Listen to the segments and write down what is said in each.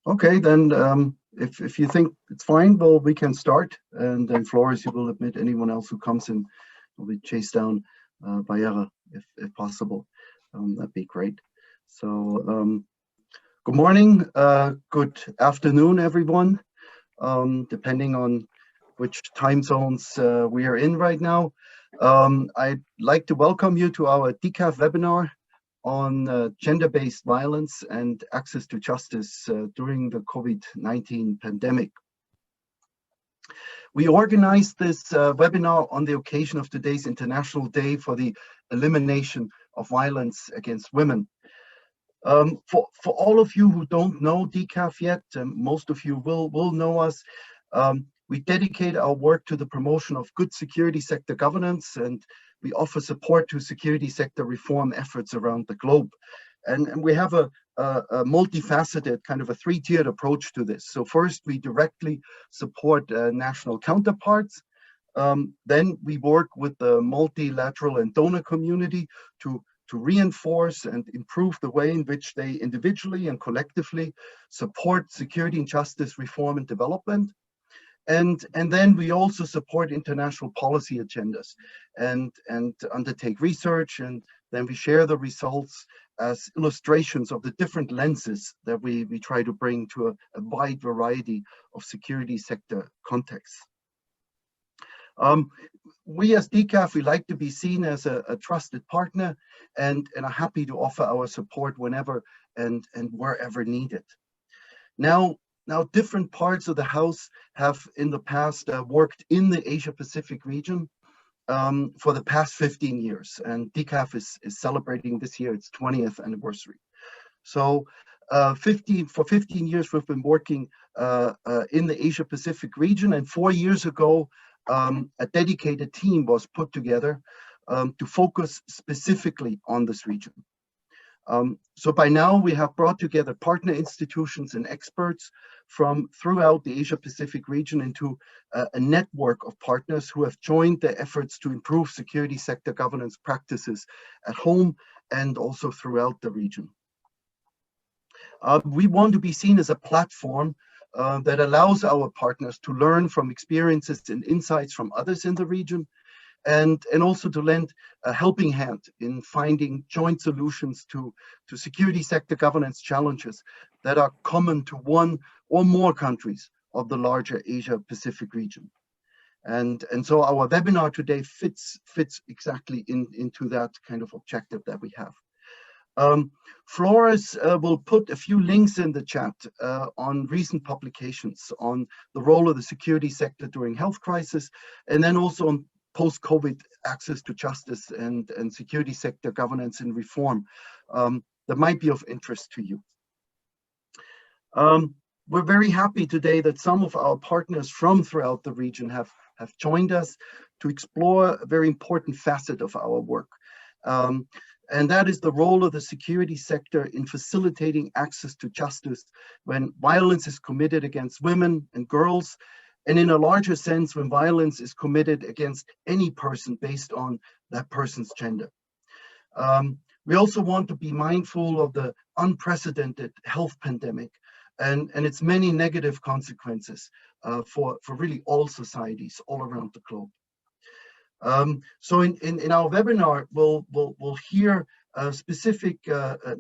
Okay, then if you think it's fine, well, we can start. And then Flores, you will admit anyone else who comes in will be chased down by Yara if possible. That'd be great. So good morning, good afternoon, everyone, depending on which time zones we are in right now. I'd like to welcome you to our DCAF webinar on gender-based violence and access to justice during the COVID-19 pandemic. We organized this webinar on the occasion of today's International Day for the Elimination of Violence against Women. For all of you who don't know DCAF yet, most of you will know us. We dedicate our work to the promotion of good security sector governance, and we offer support to security sector reform efforts around the globe. And we have a multifaceted, kind of a three-tiered approach to this. So first, we directly support national counterparts. Then we work with the multilateral and donor community to reinforce and improve the way in which they individually and collectively support security and justice reform and development. And then we also support international policy agendas and undertake research, and then we share the results as illustrations of the different lenses that we try to bring to a wide variety of security sector contexts. We as DCAF, we like to be seen as a trusted partner and are happy to offer our support whenever and wherever needed. Now, different parts of the House have in the past worked in the Asia-Pacific region for the past 15 years, and DCAF is celebrating this year its 20th anniversary. So for 15 years, we've been working in the Asia-Pacific region, and 4 years ago, a dedicated team was put together to focus specifically on this region. So by now we have brought together partner institutions and experts from throughout the Asia-Pacific region into a network of partners who have joined their efforts to improve security sector governance practices at home and also throughout the region. We want to be seen as a platform that allows our partners to learn from experiences and insights from others in the region, and also to lend a helping hand in finding joint solutions to security sector governance challenges that are common to one or more countries of the larger Asia-Pacific region. And so our webinar today fits exactly into that kind of objective that we have. Flores will put a few links in the chat on recent publications on the role of the security sector during health crisis, and then also on post-COVID access to justice and security sector governance and reform that might be of interest to you. We're very happy today that some of our partners from throughout the region have joined us to explore a very important facet of our work. And that is the role of the security sector in facilitating access to justice when violence is committed against women and girls, and in a larger sense, when violence is committed against any person based on that person's gender. We also want to be mindful of the unprecedented health pandemic and its many negative consequences for really all societies all around the globe. So in our webinar, we'll hear specific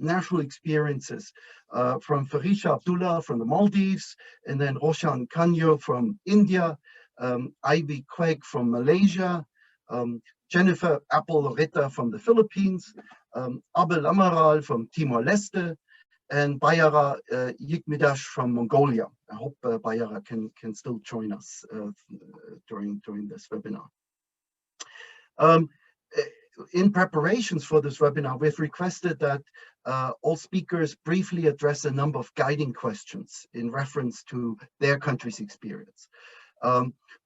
national experiences from Farisha Abdullah from the Maldives, and then Roshan Kanyo from India, Ivy Quake from Malaysia, Jennifer Apple-Loretta from the Philippines, Abel Amaral from Timor-Leste, and Bayara Yigmidash from Mongolia. I hope Bayara can still join us during this webinar. In preparations for this webinar, we've requested that all speakers briefly address a number of guiding questions in reference to their country's experience.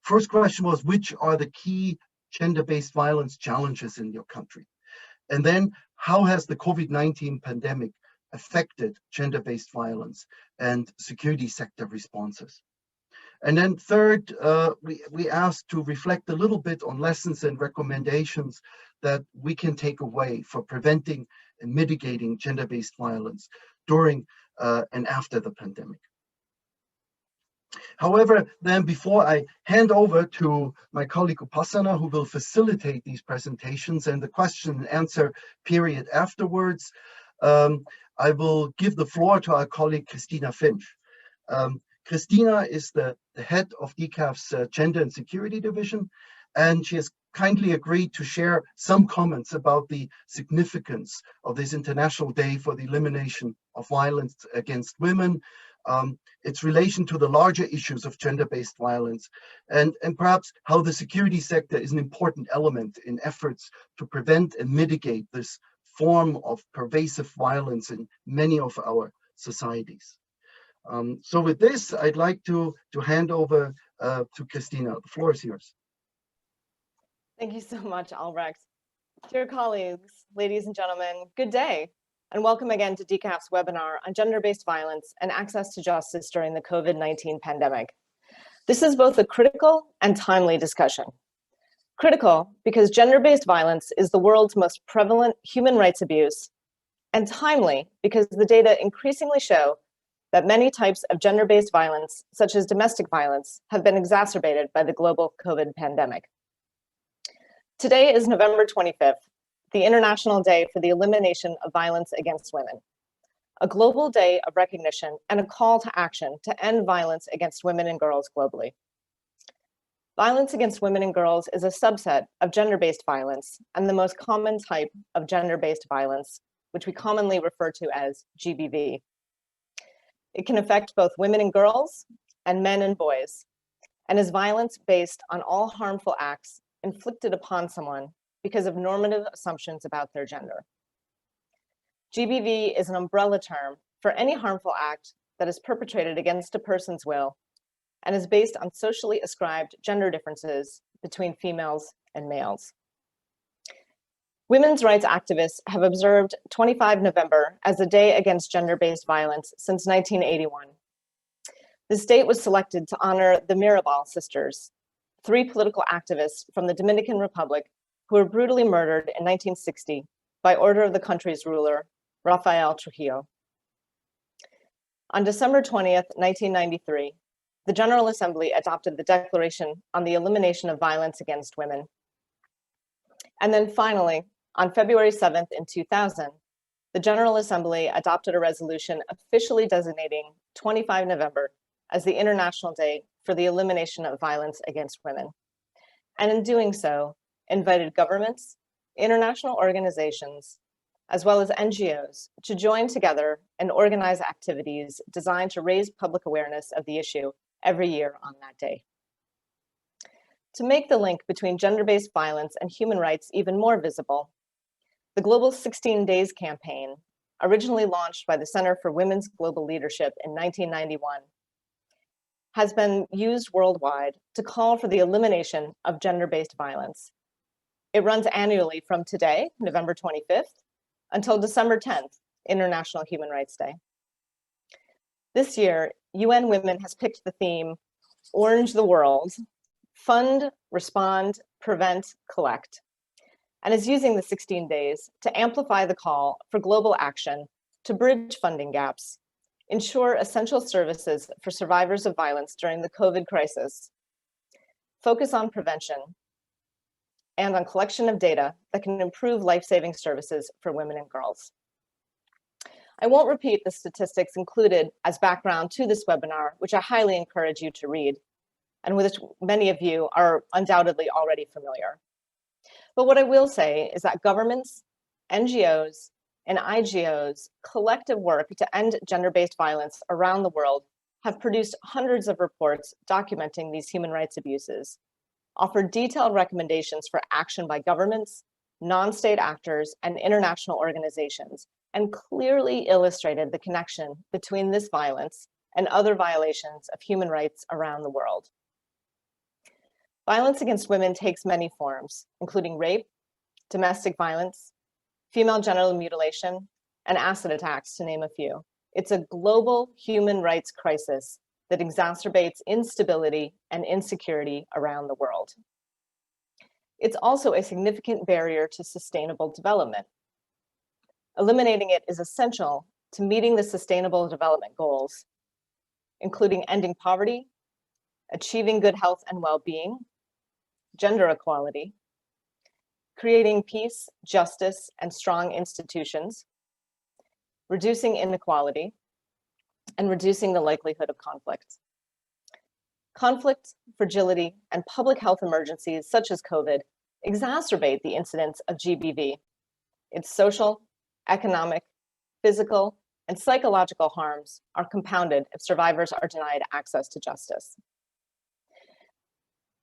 First question was, which are the key gender-based violence challenges in your country? And then, how has the COVID-19 pandemic affected gender-based violence and security sector responses? And then third, we asked to reflect a little bit on lessons and recommendations that we can take away for preventing and mitigating gender-based violence during and after the pandemic. However, then before I hand over to my colleague Upasana, who will facilitate these presentations and the question and answer period afterwards, um, I will give the floor to our colleague Cristina Finch. Cristina is the head of DCAF's Gender and Security Division, and she has kindly agreed to share some comments about the significance of this International Day for the Elimination of Violence against Women, its relation to the larger issues of gender-based violence, and perhaps how the security sector is an important element in efforts to prevent and mitigate this form of pervasive violence in many of our societies. So with this, I'd like to hand over to Cristina. The floor is yours. Thank you so much, Albrecht. Dear colleagues, ladies and gentlemen, good day, and welcome again to DCAF's webinar on gender-based violence and access to justice during the COVID-19 pandemic. This is both a critical and timely discussion. Critical because gender-based violence is the world's most prevalent human rights abuse, and timely because the data increasingly show that many types of gender-based violence, such as domestic violence, have been exacerbated by the global COVID pandemic. Today is November 25th, the International Day for the Elimination of Violence Against Women, a global day of recognition and a call to action to end violence against women and girls globally. Violence against women and girls is a subset of gender-based violence and the most common type of gender-based violence, which we commonly refer to as GBV. It can affect both women and girls and men and boys, and is violence based on all harmful acts inflicted upon someone because of normative assumptions about their gender. GBV is an umbrella term for any harmful act that is perpetrated against a person's will and is based on socially ascribed gender differences between females and males. Women's rights activists have observed 25 November as a day against gender-based violence since 1981. This date was selected to honor the Mirabal sisters, 3 political activists from the Dominican Republic who were brutally murdered in 1960 by order of the country's ruler, Rafael Trujillo. On December 20th, 1993, the General Assembly adopted the Declaration on the Elimination of Violence Against Women. And then finally, on February 7th in 2000, the General Assembly adopted a resolution officially designating 25 November as the International Day for the Elimination of Violence Against Women. And in doing so, invited governments, international organizations, as well as NGOs to join together and organize activities designed to raise public awareness of the issue every year on that day. To make the link between gender-based violence and human rights even more visible, the Global 16 Days campaign, originally launched by the Center for Women's Global Leadership in 1991, has been used worldwide to call for the elimination of gender-based violence. It runs annually from today, November 25th, until December 10th, International Human Rights Day. This year, UN Women has picked the theme, Orange the World, Fund, Respond, Prevent, Collect, and is using the 16 days to amplify the call for global action to bridge funding gaps, ensure essential services for survivors of violence during the COVID crisis, focus on prevention, and on collection of data that can improve life-saving services for women and girls. I won't repeat the statistics included as background to this webinar, which I highly encourage you to read, and with which many of you are undoubtedly already familiar. But what I will say is that governments, NGOs, and IGOs' collective work to end gender-based violence around the world have produced hundreds of reports documenting these human rights abuses, offered detailed recommendations for action by governments, non-state actors, and international organizations, and clearly illustrated the connection between this violence and other violations of human rights around the world. Violence against women takes many forms, including rape, domestic violence, female genital mutilation, and acid attacks, to name a few. It's a global human rights crisis that exacerbates instability and insecurity around the world. It's also a significant barrier to sustainable development. Eliminating it is essential to meeting the Sustainable Development Goals, including ending poverty, achieving good health and well-being, gender equality, creating peace, justice, and strong institutions, reducing inequality, and reducing the likelihood of conflict. Conflict, fragility, and public health emergencies such as COVID exacerbate the incidence of GBV. Its social, economic, physical, and psychological harms are compounded if survivors are denied access to justice.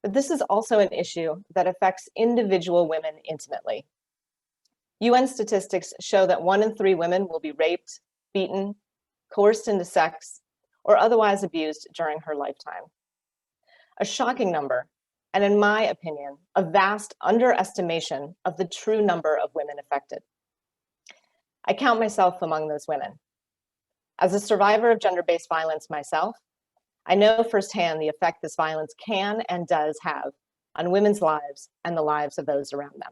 But this is also an issue that affects individual women intimately. UN statistics show that 1 in 3 women will be raped, beaten, coerced into sex, or otherwise abused during her lifetime. A shocking number, and in my opinion, a vast underestimation of the true number of women affected. I count myself among those women. As a survivor of gender-based violence myself, I know firsthand the effect this violence can and does have on women's lives and the lives of those around them.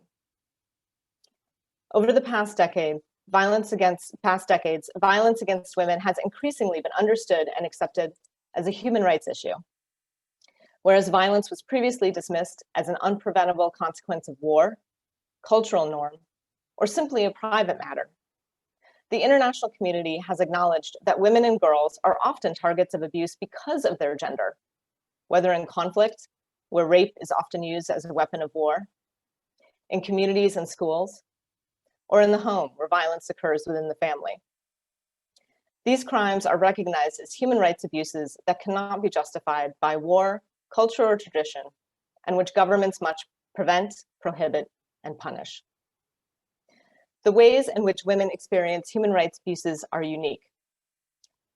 Over the past decades, violence against women has increasingly been understood and accepted as a human rights issue. Whereas violence was previously dismissed as an unpreventable consequence of war, cultural norm, or simply a private matter, the international community has acknowledged that women and girls are often targets of abuse because of their gender, whether in conflict, where rape is often used as a weapon of war, in communities and schools, or in the home, where violence occurs within the family. These crimes are recognized as human rights abuses that cannot be justified by war, culture, or tradition, and which governments must prevent, prohibit, and punish. The ways in which women experience human rights abuses are unique.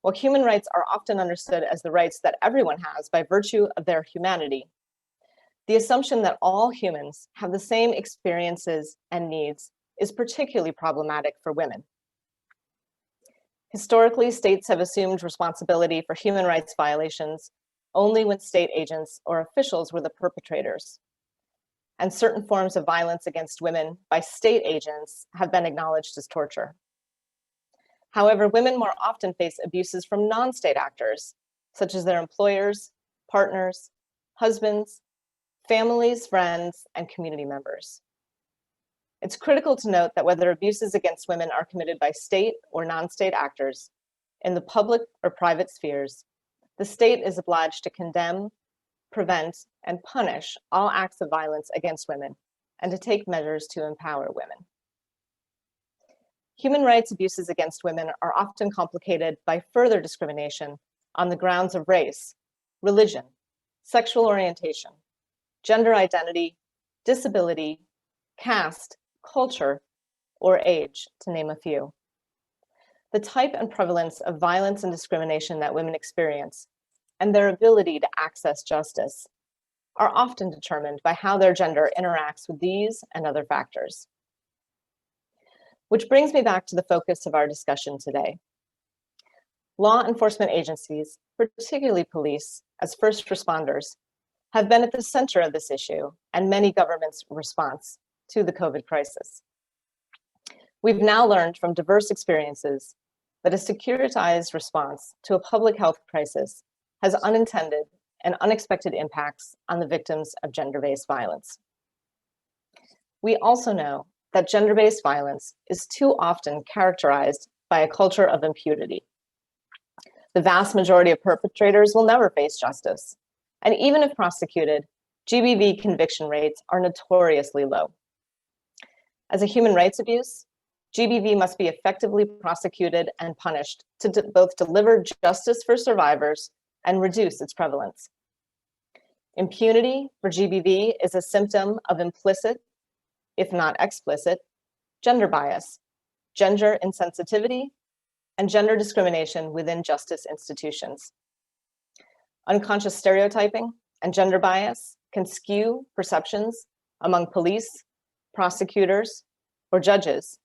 While human rights are often understood as the rights that everyone has by virtue of their humanity, the assumption that all humans have the same experiences and needs is particularly problematic for women. Historically, states have assumed responsibility for human rights violations only when state agents or officials were the perpetrators. And certain forms of violence against women by state agents have been acknowledged as torture. However, women more often face abuses from non-state actors, such as their employers, partners, husbands, families, friends, and community members. It's critical to note that whether abuses against women are committed by state or non-state actors, in the public or private spheres, the state is obliged to condemn, prevent, and punish all acts of violence against women, and to take measures to empower women. Human rights abuses against women are often complicated by further discrimination on the grounds of race, religion, sexual orientation, gender identity, disability, caste, culture, or age, to name a few. The type and prevalence of violence and discrimination that women experience and their ability to access justice are often determined by how their gender interacts with these and other factors. Which brings me back to the focus of our discussion today. Law enforcement agencies, particularly police, as first responders, have been at the center of this issue and many governments' response to the COVID crisis. We've now learned from diverse experiences that a securitized response to a public health crisis has unintended and unexpected impacts on the victims of gender-based violence. We also know that gender-based violence is too often characterized by a culture of impunity. The vast majority of perpetrators will never face justice, and even if prosecuted, GBV conviction rates are notoriously low. As a human rights abuse, GBV must be effectively prosecuted and punished to both deliver justice for survivors and reduce its prevalence. Impunity for GBV is a symptom of implicit, if not explicit, gender bias, gender insensitivity, and gender discrimination within justice institutions. Unconscious stereotyping and gender bias can skew perceptions among police, prosecutors, or judges,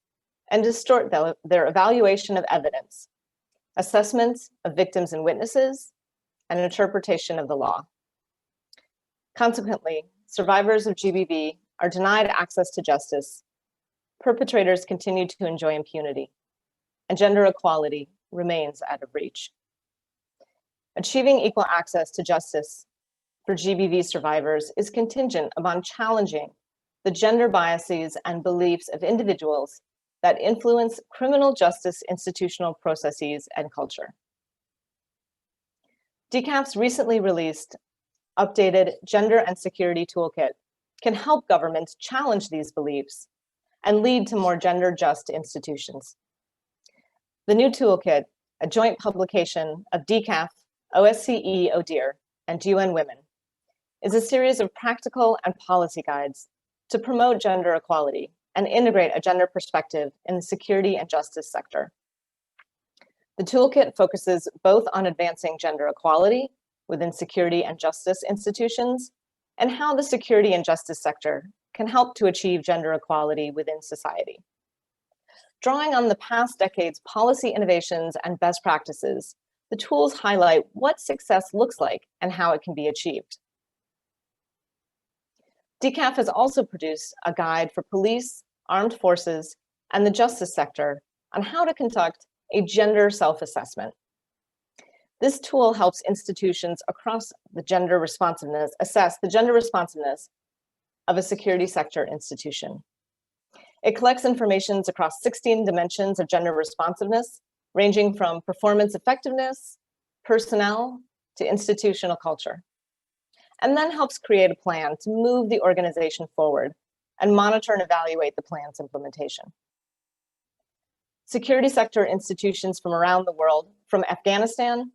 and distort their evaluation of evidence, assessments of victims and witnesses, and interpretation of the law. Consequently, survivors of GBV are denied access to justice, perpetrators continue to enjoy impunity, and gender equality remains out of reach. Achieving equal access to justice for GBV survivors is contingent upon challenging the gender biases and beliefs of individuals that influence criminal justice institutional processes and culture. DCAF's recently released updated Gender and Security Toolkit can help governments challenge these beliefs and lead to more gender-just institutions. The new toolkit, a joint publication of DCAF, OSCE ODIHR, and UN Women, is a series of practical and policy guides to promote gender equality and integrate a gender perspective in the security and justice sector. The toolkit focuses both on advancing gender equality within security and justice institutions and how the security and justice sector can help to achieve gender equality within society. Drawing on the past decade's policy innovations and best practices, the tools highlight what success looks like and how it can be achieved. DCAF has also produced a guide for police, armed forces, and the justice sector on how to conduct a gender self-assessment. This tool helps institutions across the gender responsiveness assess the gender responsiveness of a security sector institution. It collects information across 16 dimensions of gender responsiveness, ranging from performance effectiveness, personnel, to institutional culture, and then helps create a plan to move the organization forward and monitor and evaluate the plan's implementation. Security sector institutions from around the world, from Afghanistan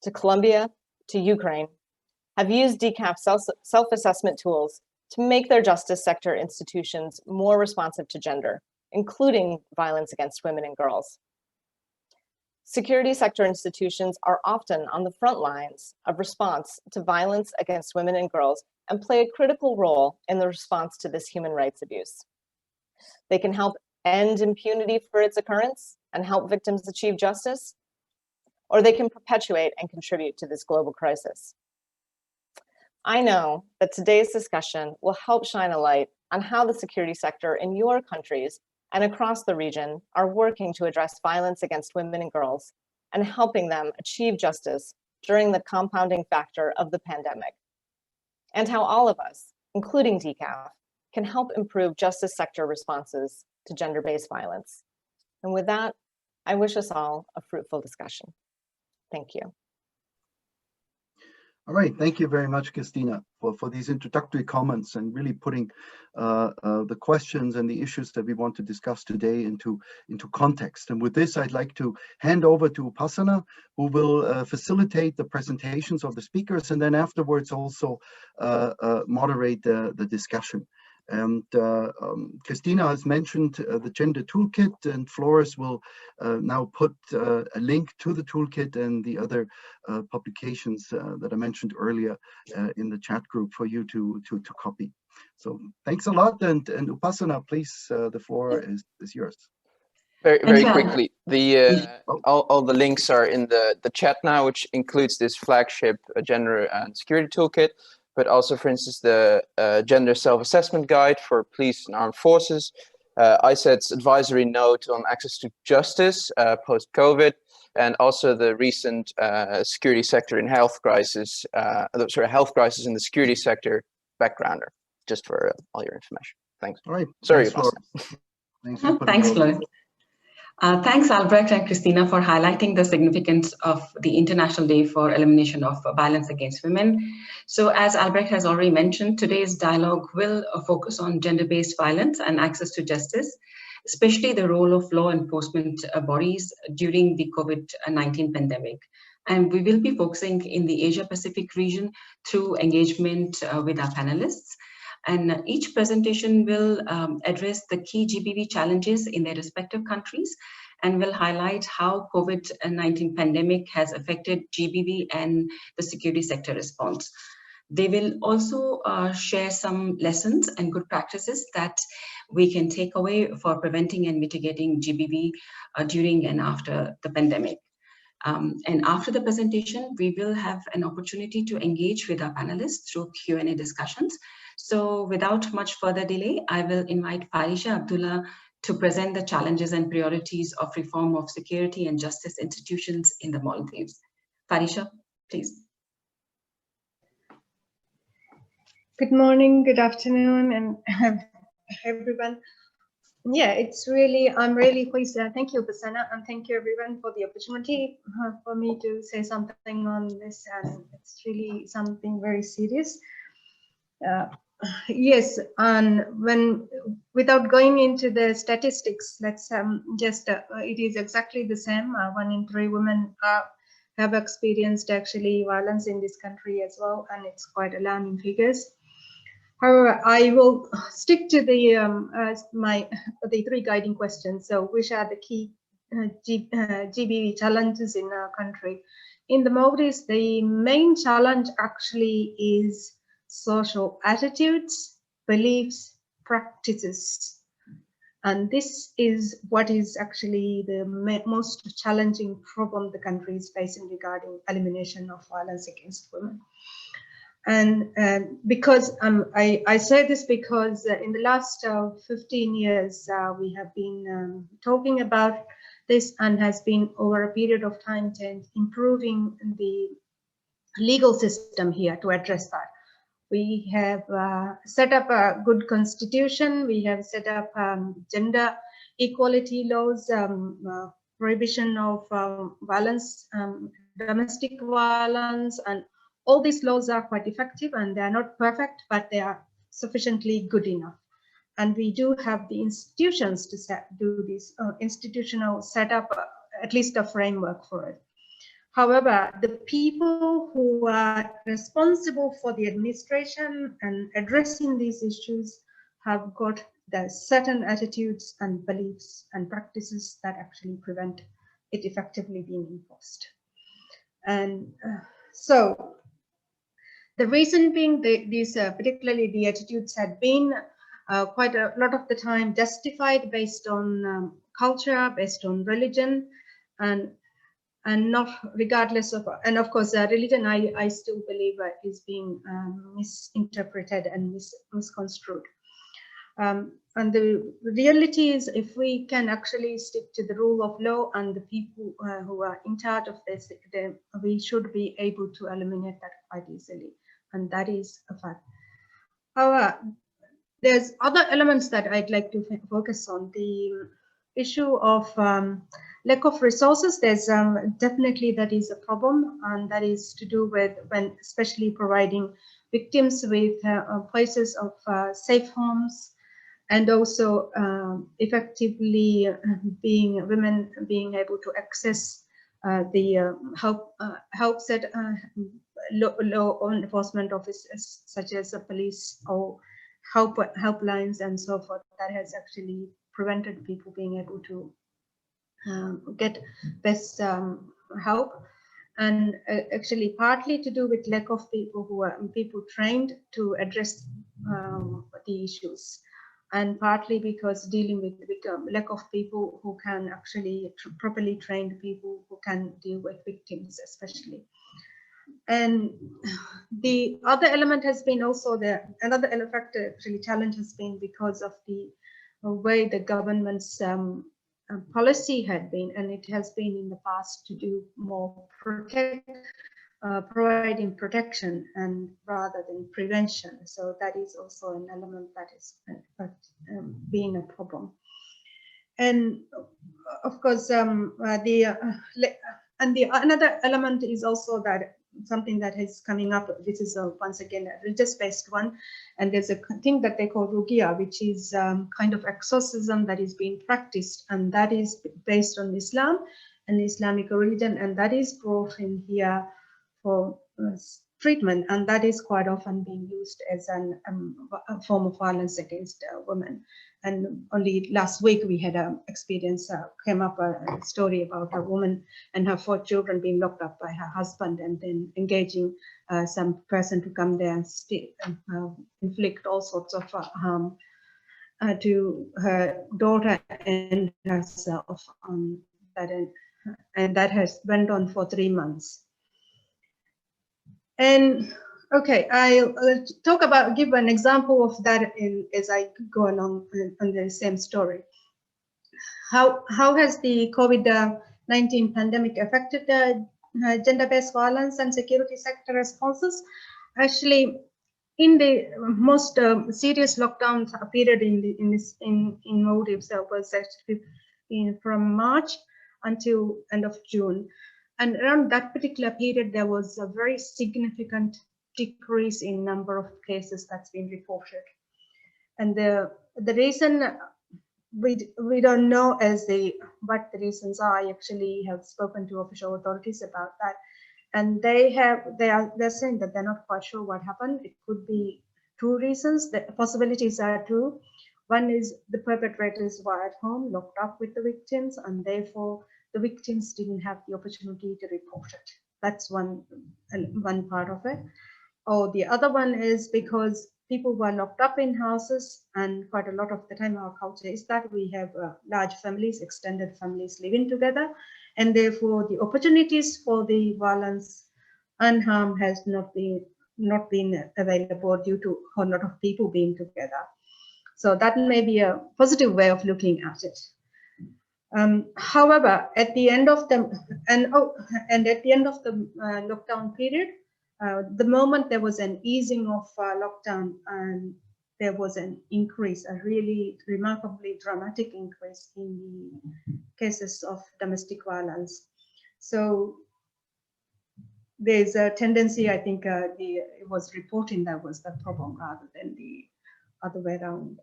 to Colombia to Ukraine, have used DCAF self-assessment tools to make their justice sector institutions more responsive to gender, including violence against women and girls. Security sector institutions are often on the front lines of response to violence against women and girls and play a critical role in the response to this human rights abuse. They can help end impunity for its occurrence and help victims achieve justice, or they can perpetuate and contribute to this global crisis. I know that today's discussion will help shine a light on how the security sector in your countries and across the region are working to address violence against women and girls and helping them achieve justice during the compounding factor of the pandemic, and how all of us, including DCAF, can help improve justice sector responses to gender-based violence. And with that, I wish us all a fruitful discussion. Thank you. All right, thank you very much, Cristina, for these introductory comments and really putting the questions and the issues that we want to discuss today into context. And with this, I'd like to hand over to Upasana, who will facilitate the presentations of the speakers and then afterwards also moderate the discussion. And Cristina has mentioned the gender toolkit, and Flores will now put a link to the toolkit and the other publications that I mentioned earlier in the chat group for you to copy. So thanks a lot, and Upasana, please, the floor is yours. Very quickly, all the links are in the chat now, which includes this flagship gender and security toolkit, but also, for instance, the gender self-assessment guide for police and armed forces, ISET's advisory note on access to justice post-COVID, and also the recent security sector in health crisis, health crisis in the security sector backgrounder, just for all your information. Thanks. All right. Sorry, Thanks, Floyd. Thanks, Albrecht and Cristina, for highlighting the significance of the International Day for Elimination of Violence Against Women. So as Albrecht has already mentioned, today's dialogue will focus on gender-based violence and access to justice, especially the role of law enforcement bodies during the COVID-19 pandemic. And we will be focusing in the Asia-Pacific region through engagement with our panelists. And each presentation will address the key GBV challenges in their respective countries and will highlight how COVID-19 pandemic has affected GBV and the security sector response. They will also share some lessons and good practices that we can take away for preventing and mitigating GBV during and after the pandemic. And after the presentation, we will have an opportunity to engage with our panelists through Q&A discussions. So without much further delay, I will invite Farisha Abdullah to present the challenges and priorities of reform of security and justice institutions in the Maldives. Farisha, please. Good morning, good afternoon, and everyone. Yeah, I'm really pleased. Thank you, Upasana, and thank you everyone for the opportunity for me to say something on this, and it's really something very serious. Yes, and without going into the statistics, let's just it is exactly the same. 1 in 3 women have experienced actually violence in this country as well, and it's quite alarming figures. However, I will stick to the the 3 guiding questions. So, which are the key GBV challenges in our country? In the Maldives, the main challenge actually is social attitudes, beliefs, practices, and this is what is actually the most challenging problem the country is facing regarding elimination of violence against women. And because I say this because in the last 15 years, we have been talking about this, and has been over a period of time improving the legal system here to address that. We have set up a good constitution. We have set up gender equality laws, prohibition of violence, domestic violence, and all these laws are quite effective, and they are not perfect, but they are sufficiently good enough. And we do have the institutions to do this institutional setup, at least a framework for it. However, the people who are responsible for the administration and addressing these issues have got the certain attitudes and beliefs and practices that actually prevent it effectively being enforced. And so the reason being these particularly the attitudes had been quite a lot of the time justified based on culture, based on religion, and not regardless of, and of course religion I still believe is being misinterpreted and misconstrued. And the reality is, if we can actually stick to the rule of law and the people who are in charge of this, we should be able to eliminate that quite easily, and that is a fact. However, there's other elements that I'd like to focus on. The issue of lack of resources. There's definitely that is a problem, and that is to do with when especially providing victims with places of safe homes, and also effectively women being able to access the help set law enforcement officers such as the police or helplines and so forth. That has actually prevented people being able to get best help, and actually partly to do with lack of people trained to address the issues, and partly because dealing with lack of people who can actually properly trained people who can deal with victims especially. And the other element has been also another factor actually challenge has been because of the way the government's policy had been, and it has been in the past to do more providing protection and rather than prevention. So that is also an element that is being a problem. And of course, another element is also that something that is coming up. This is once again a religious-based one, and there's a thing that they call ruqya, which is kind of exorcism that is being practiced, and that is based on Islam and Islamic religion, and that is brought in here for treatment, and that is quite often being used as a form of violence against women. And only last week we had an experience, came up a story about a woman and her 4 children being locked up by her husband, and then engaging some person to come there and inflict all sorts of harm to her daughter and herself. And that has went on for 3 months. And okay, I'll give an example of that as I go along on the same story. How has the COVID-19 pandemic affected the gender-based violence and security sector responses? Actually, in the most serious lockdowns period in Maldives, was actually from March until end of June, and around that particular period there was a very significant decrease in number of cases that's been reported, and the reason we don't know what the reasons are. I actually have spoken to official authorities about that. And they're saying that they're not quite sure what happened. It could be two reasons. The possibilities are two. One is the perpetrators were at home, locked up with the victims, and therefore the victims didn't have the opportunity to report it. That's one part of it. Or the other one is because people were locked up in houses, and quite a lot of the time our culture is that we have large families, extended families living together, and therefore the opportunities for the violence and harm has not been available due to a lot of people being together. So that may be a positive way of looking at it. However, at the end of the lockdown period, the moment there was an easing of lockdown, and there was an increase, a really remarkably dramatic increase in the cases of domestic violence. So there's a tendency, I think, it was reporting that was the problem rather than the other way around.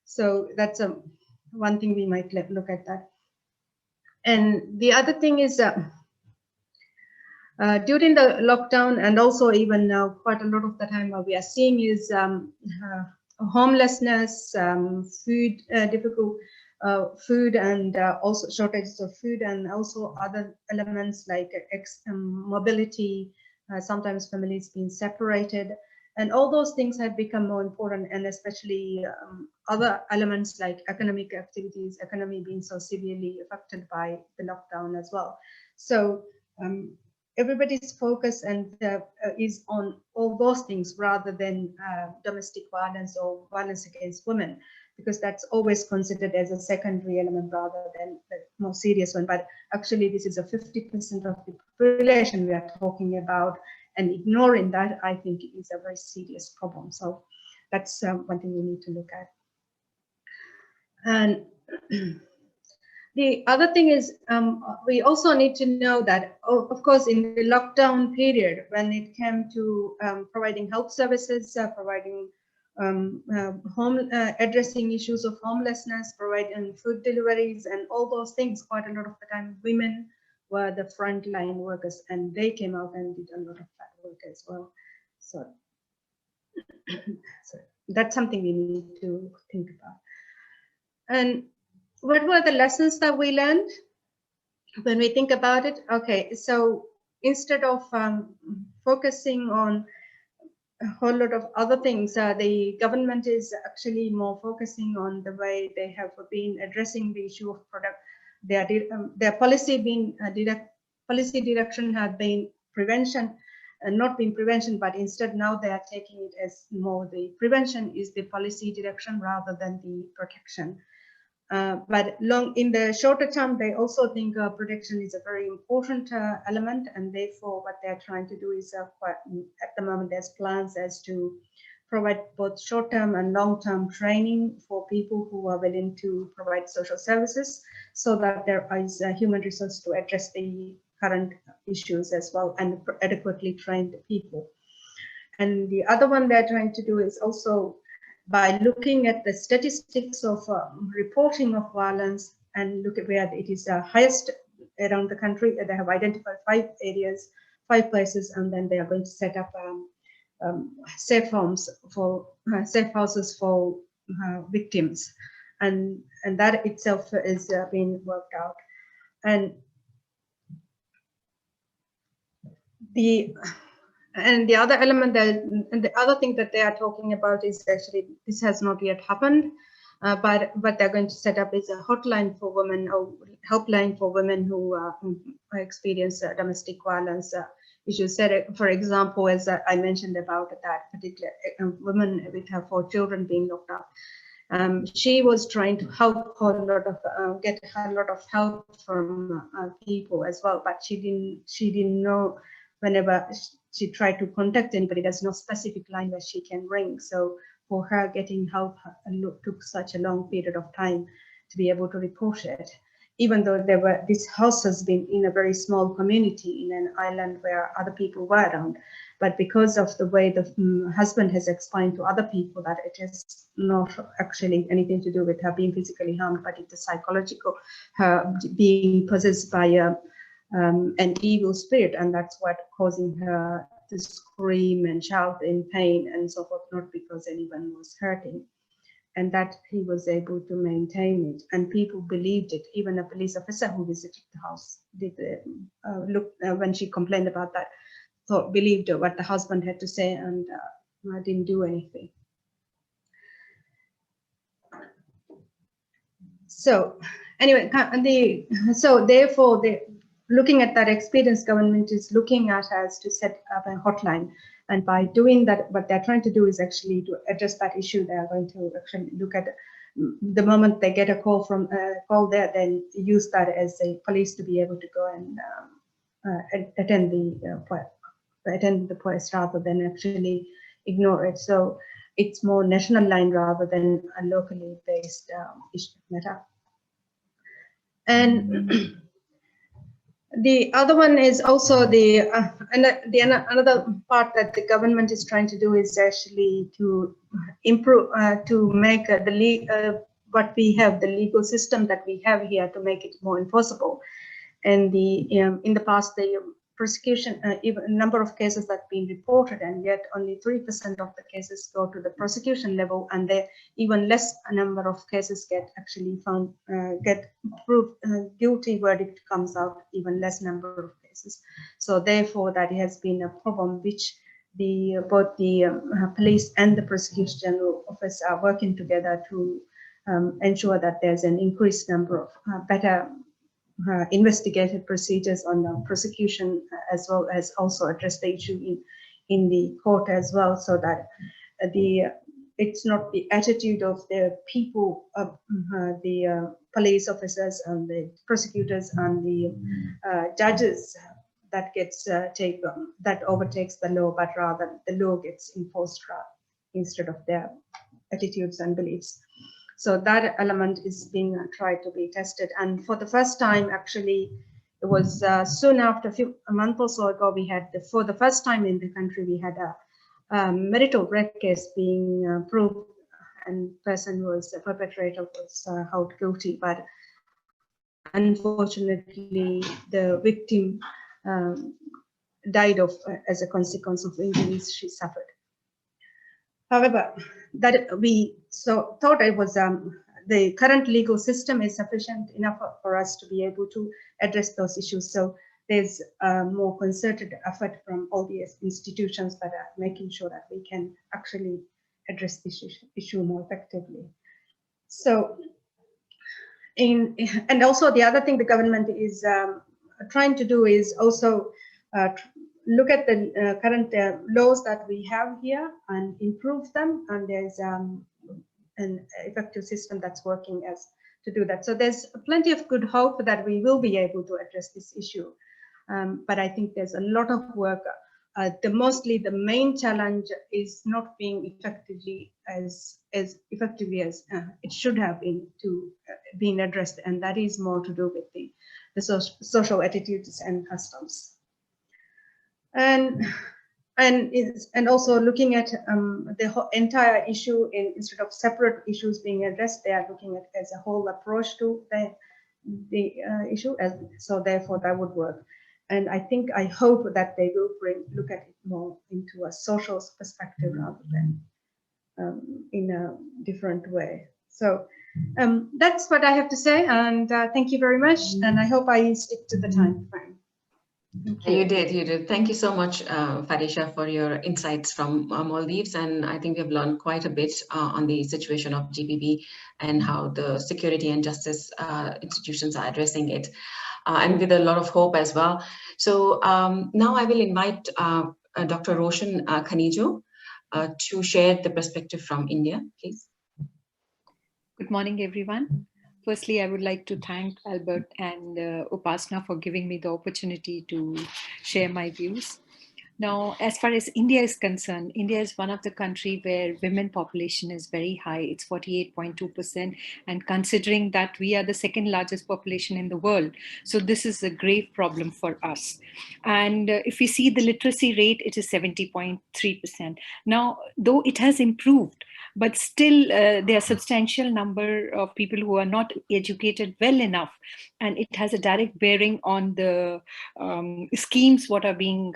So that's one thing we might look at that. And the other thing is during the lockdown, and also even now, quite a lot of the time what we are seeing is homelessness, food, difficult food, and also shortages of food, and also other elements like mobility, sometimes families being separated, and all those things have become more important, and especially other elements like economic activities, economy being so severely affected by the lockdown as well. So everybody's focus is on all those things rather than domestic violence or violence against women, because that's always considered as a secondary element rather than the more serious one. But actually, this is a 50% of the population we are talking about, and ignoring that, I think, is a very serious problem. So that's one thing we need to look at. And the other thing is, we also need to know that, of course, in the lockdown period, when it came to providing health services, providing addressing issues of homelessness, providing food deliveries, and all those things, quite a lot of the time, women were the frontline workers, and they came out and did a lot of that work as well. So that's something we need to think about. And what were the lessons that we learned when we think about it? Okay, so instead of focusing on a whole lot of other things, the government is actually more focusing on the way they have been addressing the issue of product. Their policy direction had been prevention, and not been prevention, but instead now they are taking it as more the prevention is the policy direction rather than the protection. But in the shorter term, they also think protection is a very important element, and therefore what they're trying to do is at the moment there's plans as to provide both short-term and long-term training for people who are willing to provide social services, so that there is a human resource to address the current issues as well, and adequately trained people. And the other one they're trying to do is also by looking at the statistics of reporting of violence, and look at where it is highest around the country. They have identified 5 areas, 5 places, and then they are going to set up safe houses for victims, and that itself is being worked out. And the other element and the other thing that they are talking about is actually, this has not yet happened, but what they're going to set up is a hotline for women, or helpline for women who experience domestic violence issues. For example, as I mentioned about that particular woman with her 4 children being locked up, she was trying to help get a lot of help from people as well, but she didn't know. Whenever she tried to contact anybody. There's no specific line where she can ring. So for her, getting help took such a long period of time to be able to report it. Even though this house has been in a very small community in an island where other people were around, but because of the way the husband has explained to other people that it is not actually anything to do with her being physically harmed, but it's a psychological, her being possessed by an evil spirit, and that's what causing her to scream and shout in pain and so forth, not because anyone was hurting. And that he was able to maintain it, and people believed it. Even a police officer who visited the house did look when she complained about that, believed what the husband had to say, and didn't do anything. So anyway, therefore, looking at that experience, government is looking at as to set up a hotline. And by doing that, what they're trying to do is actually to address that issue. They are going to actually look at the moment they get a call from there, then use that as a police to be able to go and attend the police rather than actually ignore it. So it's more national line rather than a locally based issue matter. And the other one is also another part that the government is trying to do is actually to improve, to make what we have, the legal system that we have here, to make it more enforceable. And in the past, the prosecution, even a number of cases that have been reported, and yet only 3% of the cases go to the prosecution level, and even less a number of cases get actually found, get proved guilty verdict comes out, even less number of cases. So therefore, that has been a problem which both the police and the prosecution general office are working together to ensure that there's an increased number of better investigative procedures on the prosecution, as well as also address the issue in the court as well, so that it's not the attitude of the people, the police officers and the prosecutors and the judges that gets that overtakes the law, but rather the law gets enforced instead of their attitudes and beliefs. So that element is being tried to be tested. And for the first time, actually, it was soon after a month or so ago, we had, for the first time in the country, we had a marital rape case being proved, and the person who was the perpetrator was held guilty. But unfortunately, the victim died as a consequence of injuries she suffered. However, that we thought it was the current legal system is sufficient enough for us to be able to address those issues. So there's a more concerted effort from all the institutions that are making sure that we can actually address this issue more effectively. So, and also the other thing the government is trying to do is also look at the current laws that we have here and improve them, and there's an effective system that's working as to do that. So there's plenty of good hope that we will be able to address this issue, but I think there's a lot of work. Mostly the main challenge is not being effectively as effectively as it should have been to being addressed, and that is more to do with the social attitudes and customs. And also looking at the whole entire issue instead of separate issues being addressed, they are looking at as a whole approach to the issue, so therefore that would work. And I hope that they will look at it more into a social perspective rather than in a different way. So that's what I have to say, and thank you very much, and I hope I stick to the time frame. You did. Thank you so much, Farisha, for your insights from Maldives. And I think we've learned quite a bit on the situation of GBV and how the security and justice institutions are addressing it, and with a lot of hope as well. So now I will invite Dr. Roshan Khanijo to share the perspective from India, please. Good morning, everyone. Firstly, I would like to thank Albert and Upasana for giving me the opportunity to share my views. Now, as far as India is concerned, India is one of the countries where women population is very high. It's 48.2%. And considering that we are the second largest population in the world, so this is a grave problem for us. And if we see the literacy rate, it is 70.3%. Now, though it has improved, but still there are a substantial number of people who are not educated well enough, and it has a direct bearing on the schemes what are being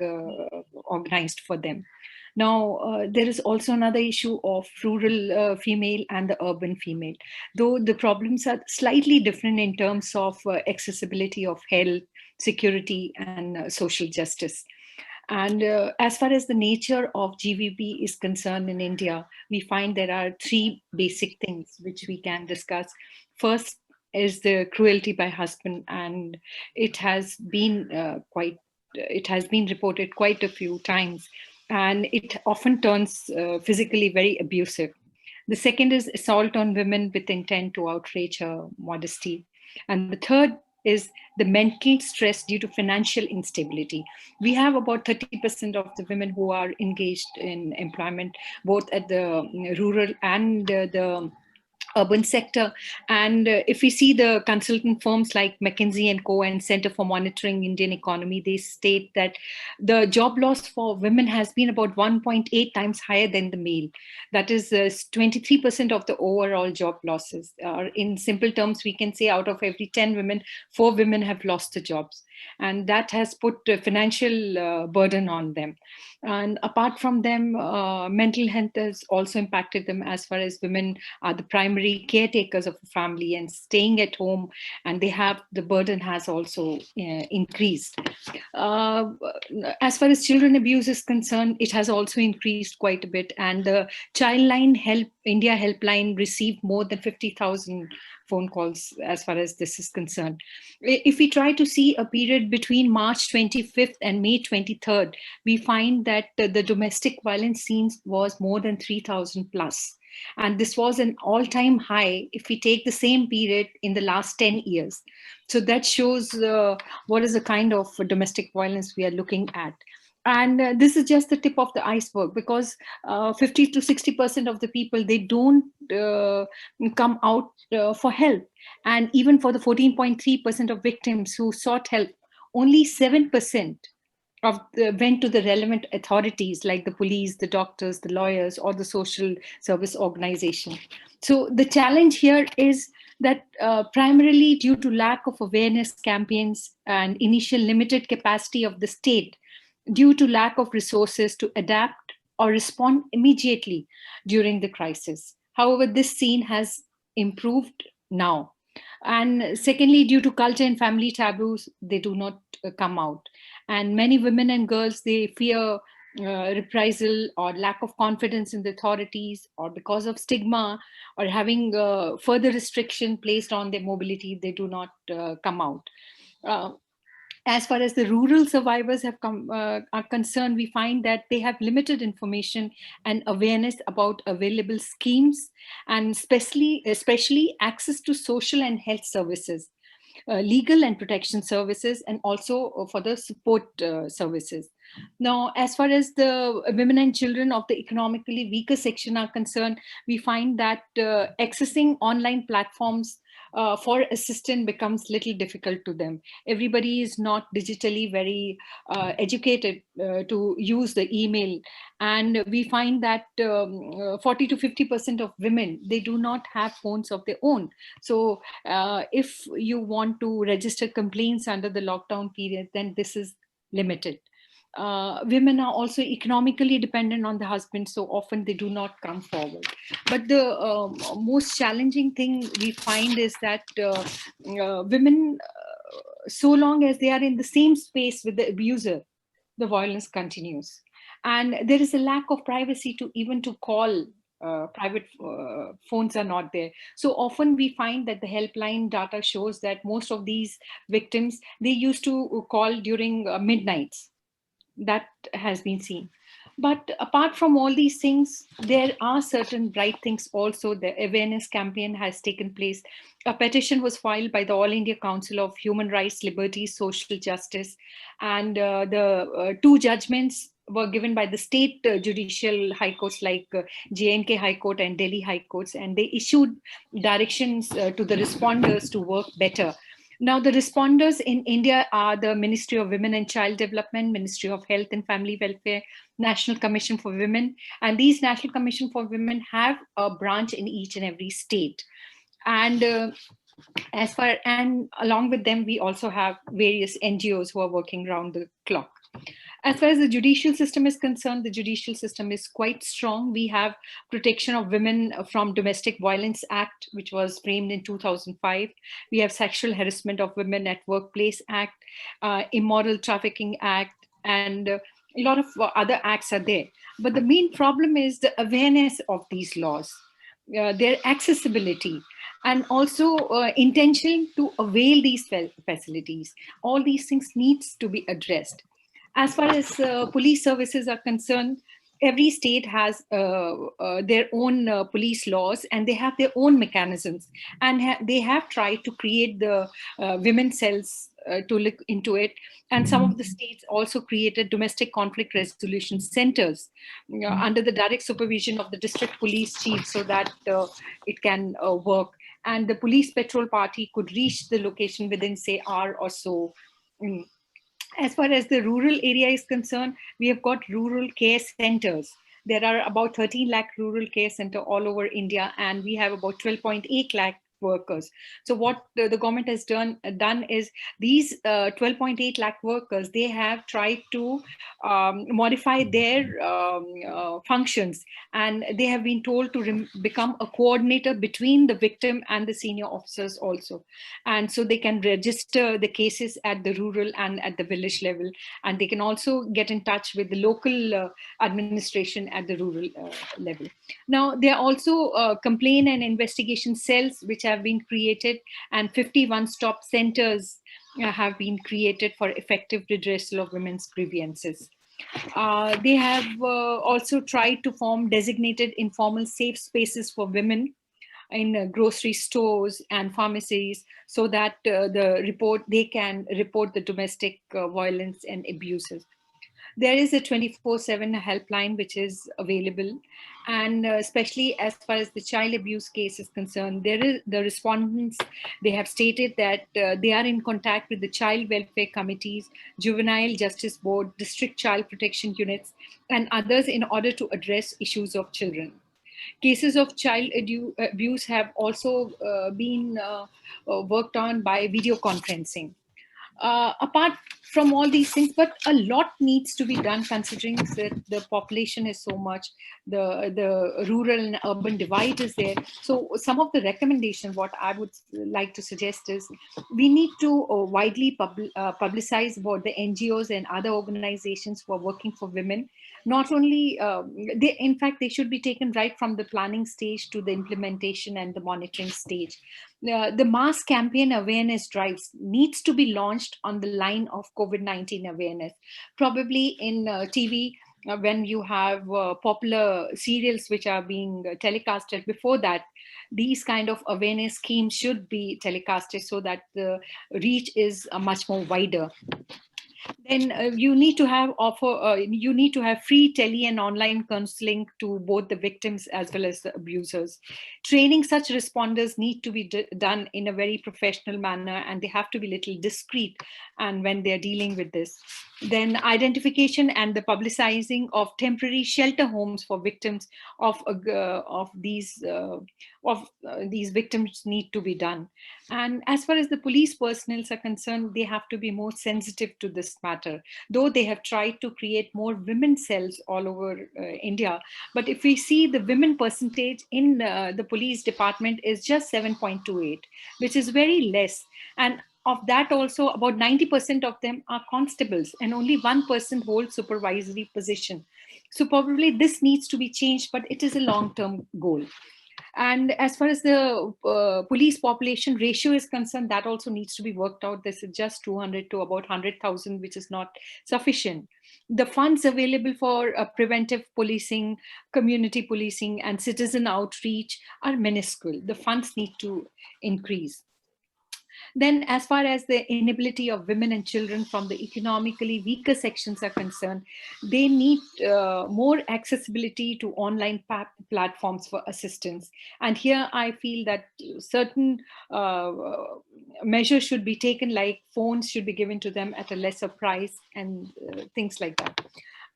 organized for them. Now, there is also another issue of rural female and the urban female, though the problems are slightly different in terms of accessibility of health, security, and social justice. And as far as the nature of GVB is concerned in India, we find there are three basic things which we can discuss. First is the cruelty by husband, and it has been reported quite a few times, and it often turns physically very abusive. The second is assault on women with intent to outrage her modesty. And the third is the mental stress due to financial instability. We have about 30% of the women who are engaged in employment, both at the rural and the urban sector. And if we see the consultant firms like McKinsey & Co. and Center for Monitoring Indian Economy, they state that the job loss for women has been about 1.8 times higher than the male. That is 23% of the overall job losses. In simple terms, we can say out of every 10 women, 4 women have lost their jobs. And that has put a financial burden on them. And apart from them, mental health has also impacted them, as far as women are the primary caretakers of a family and staying at home, and the burden has also increased. As far as children abuse is concerned, it has also increased quite a bit, and the India helpline received more than 50,000 phone calls as far as this is concerned. If we try to see a period between March 25th and May 23rd, we find that the domestic violence scenes was more than 3,000 plus. And this was an all-time high if we take the same period in the last 10 years. So that shows what is the kind of domestic violence we are looking at. And this is just the tip of the iceberg, because 50 to 60% of the people, they don't come out for help. And even for the 14.3% of victims who sought help, only 7% went to the relevant authorities like the police, the doctors, the lawyers, or the social service organization. So the challenge here is that primarily due to lack of awareness campaigns and initial limited capacity of the state, due to lack of resources to adapt or respond immediately during the crisis. However, this scene has improved now. And secondly, due to culture and family taboos, they do not come out. And many women and girls, they fear reprisal or lack of confidence in the authorities, or because of stigma or having further restriction placed on their mobility, they do not come out. As far as the rural survivors are concerned, we find that they have limited information and awareness about available schemes, and especially access to social and health services, legal and protection services, and also for the support services. Now, as far as the women and children of the economically weaker section are concerned, we find that accessing online platforms for assistance becomes little difficult to them. Everybody is not digitally very educated to use the email. And we find that 40 to 50% of women, they do not have phones of their own. So if you want to register complaints under the lockdown period, then this is limited. Women are also economically dependent on the husband, so often they do not come forward. But the most challenging thing we find is that women, so long as they are in the same space with the abuser, the violence continues. And there is a lack of privacy to even to call. Private phones are not there. So often we find that the helpline data shows that most of these victims, they used to call during midnights. That has been seen. But apart from all these things, there are certain bright things also. The awareness campaign has taken place. A petition was filed by the All India Council of Human Rights, Liberties, Social Justice, and the 2 judgments were given by the state judicial high courts like J&K High Court and Delhi High Courts, and they issued directions to the responders to work better. Now, the responders in India are the Ministry of Women and Child Development, Ministry of Health and Family Welfare, National Commission for Women, and these National Commission for Women have a branch in each and every state. And along with them, we also have various NGOs who are working around the clock. As far as the judicial system is concerned, the judicial system is quite strong. We have Protection of Women from Domestic Violence Act, which was framed in 2005. We have Sexual Harassment of Women at Workplace Act, Immoral Trafficking Act, and a lot of other acts are there. But the main problem is the awareness of these laws, their accessibility, and also intention to avail these facilities. All these things needs to be addressed. As far as police services are concerned, every state has their own police laws, and they have their own mechanisms, and they have tried to create the women cells to look into it. And some of the states also created domestic conflict resolution centers under the direct supervision of the district police chief, so that it can work. And the police patrol party could reach the location within, say, hour or so. As far as the rural area is concerned, we have got rural care centers. There are about 13 lakh rural care centers all over India, and we have about 12.8 lakh workers. So what the government has done is these 12.8 lakh workers, they have tried to modify their functions, and they have been told to become a coordinator between the victim and the senior officers also. And so they can register the cases at the rural and at the village level, and they can also get in touch with the local administration at the rural level. Now, there are also complaint and investigation cells which have been created, and 51 stop centers have been created for effective redressal of women's grievances. They have also tried to form designated informal safe spaces for women in grocery stores and pharmacies, so that they can report the domestic violence and abuses. There is a 24/7 helpline which is available, and especially as far as the child abuse case is concerned, the respondents, they have stated that they are in contact with the child welfare committees, juvenile justice board, district child protection units, and others in order to address issues of children. Cases of child abuse have also been worked on by video conferencing. Apart from all these things, but a lot needs to be done, considering that the population is so much, the rural and urban divide is there. So some of the recommendations, what I would like to suggest is, we need to widely publicize about the NGOs and other organizations who are working for women. Not only, in fact, they should be taken right from the planning stage to the implementation and the monitoring stage. The mass campaign awareness drives needs to be launched on the line of COVID-19 awareness, probably in TV, when you have popular serials which are being telecasted. Before that, these kind of awareness schemes should be telecasted, so that the reach is much more wider. Then you need to have free tele and online counseling to both the victims as well as the abusers. Training such responders need to be done in a very professional manner, and they have to be little discreet and when they're dealing with this. Then identification and the publicizing of temporary shelter homes for victims of these victims need to be done. And as far as the police personnel are concerned, they have to be more sensitive to this matter. Though they have tried to create more women cells all over India, but if we see the women percentage in the police department is just 7.28, which is very less. And of that also, about 90% of them are constables, and only 1% holds supervisory position. So probably this needs to be changed, but it is a long-term goal. And as far as the police population ratio is concerned, that also needs to be worked out. This is just 200 to about 100,000, which is not sufficient. The funds available for preventive policing, community policing, and citizen outreach are minuscule. The funds need to increase. Then, as far as the inability of women and children from the economically weaker sections are concerned, they need more accessibility to online platforms for assistance. And here I feel that certain measures should be taken, like phones should be given to them at a lesser price and things like that.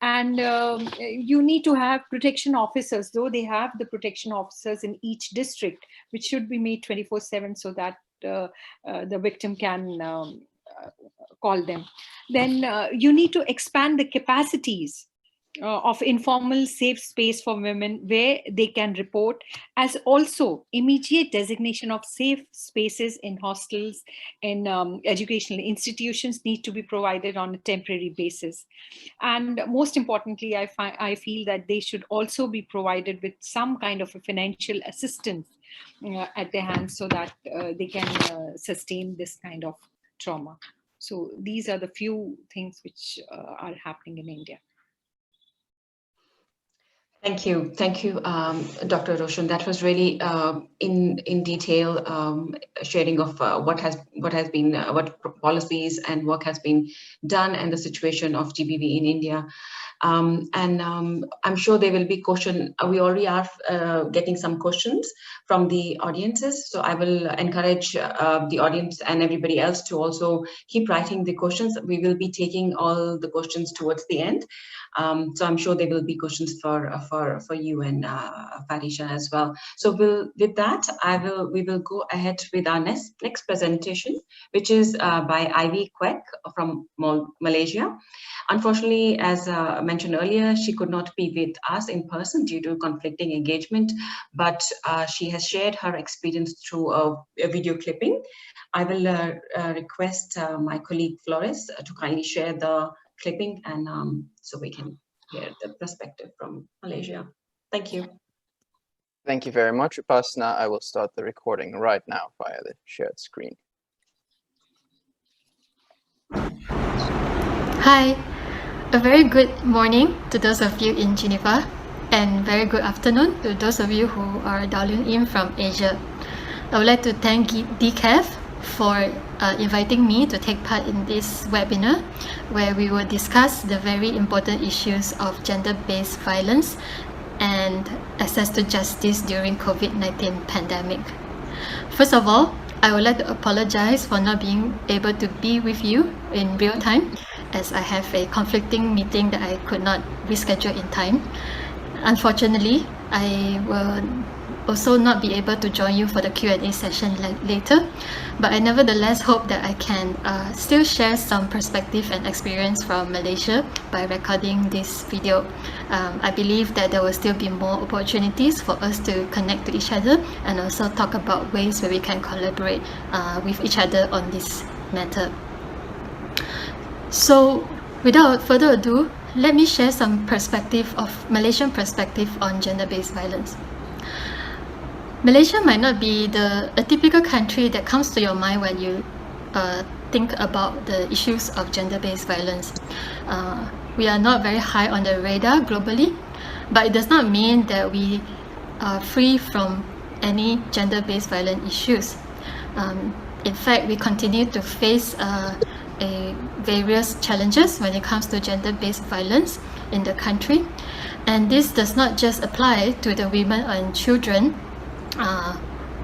And you need to have protection officers, though they have the protection officers in each district, which should be made 24/7 so that the victim can call them. Then you need to expand the capacities of informal safe space for women where they can report, as also immediate designation of safe spaces in hostels and educational institutions need to be provided on a temporary basis. And most importantly, I feel that they should also be provided with some kind of a financial assistance at their hands so that they can sustain this kind of trauma. So these are the few things which are happening in India. Thank you, Dr. Roshan. That was really in detail sharing of what policies and work has been done and the situation of GBV in India. I'm sure there will be questions. We already are getting some questions from the audiences. So I will encourage the audience and everybody else to also keep writing the questions. We will be taking all the questions towards the end. So I'm sure there will be questions for you and Farisha as well. So with that, we will go ahead with our next presentation, which is by Ivy Kwek from Malaysia. Unfortunately, as mentioned earlier, she could not be with us in person due to conflicting engagement, but she has shared her experience through a video clipping. I will request my colleague Flores to kindly share the clipping, and so we can hear the perspective from Malaysia. Thank you. Thank you very much, Upasana. I will start the recording right now via the shared screen. Hi, a very good morning to those of you in Geneva, and very good afternoon to those of you who are dialing in from Asia. I would like to thank DCAF for inviting me to take part in this webinar, where we will discuss the very important issues of gender-based violence and access to justice during COVID-19 pandemic. First of all, I would like to apologize for not being able to be with you in real time, as I have a conflicting meeting that I could not reschedule in time. Unfortunately, I will also not be able to join you for the Q&A session later, but I nevertheless hope that I can still share some perspective and experience from Malaysia by recording this video. I believe that there will still be more opportunities for us to connect to each other and also talk about ways where we can collaborate with each other on this matter. So without further ado, let me share some perspective of Malaysian perspective on gender-based violence. Malaysia might not be a typical country that comes to your mind when you think about the issues of gender-based violence. We are not very high on the radar globally, but it does not mean that we are free from any gender-based violence issues. In fact, we continue to face various challenges when it comes to gender-based violence in the country, and this does not just apply to the women and children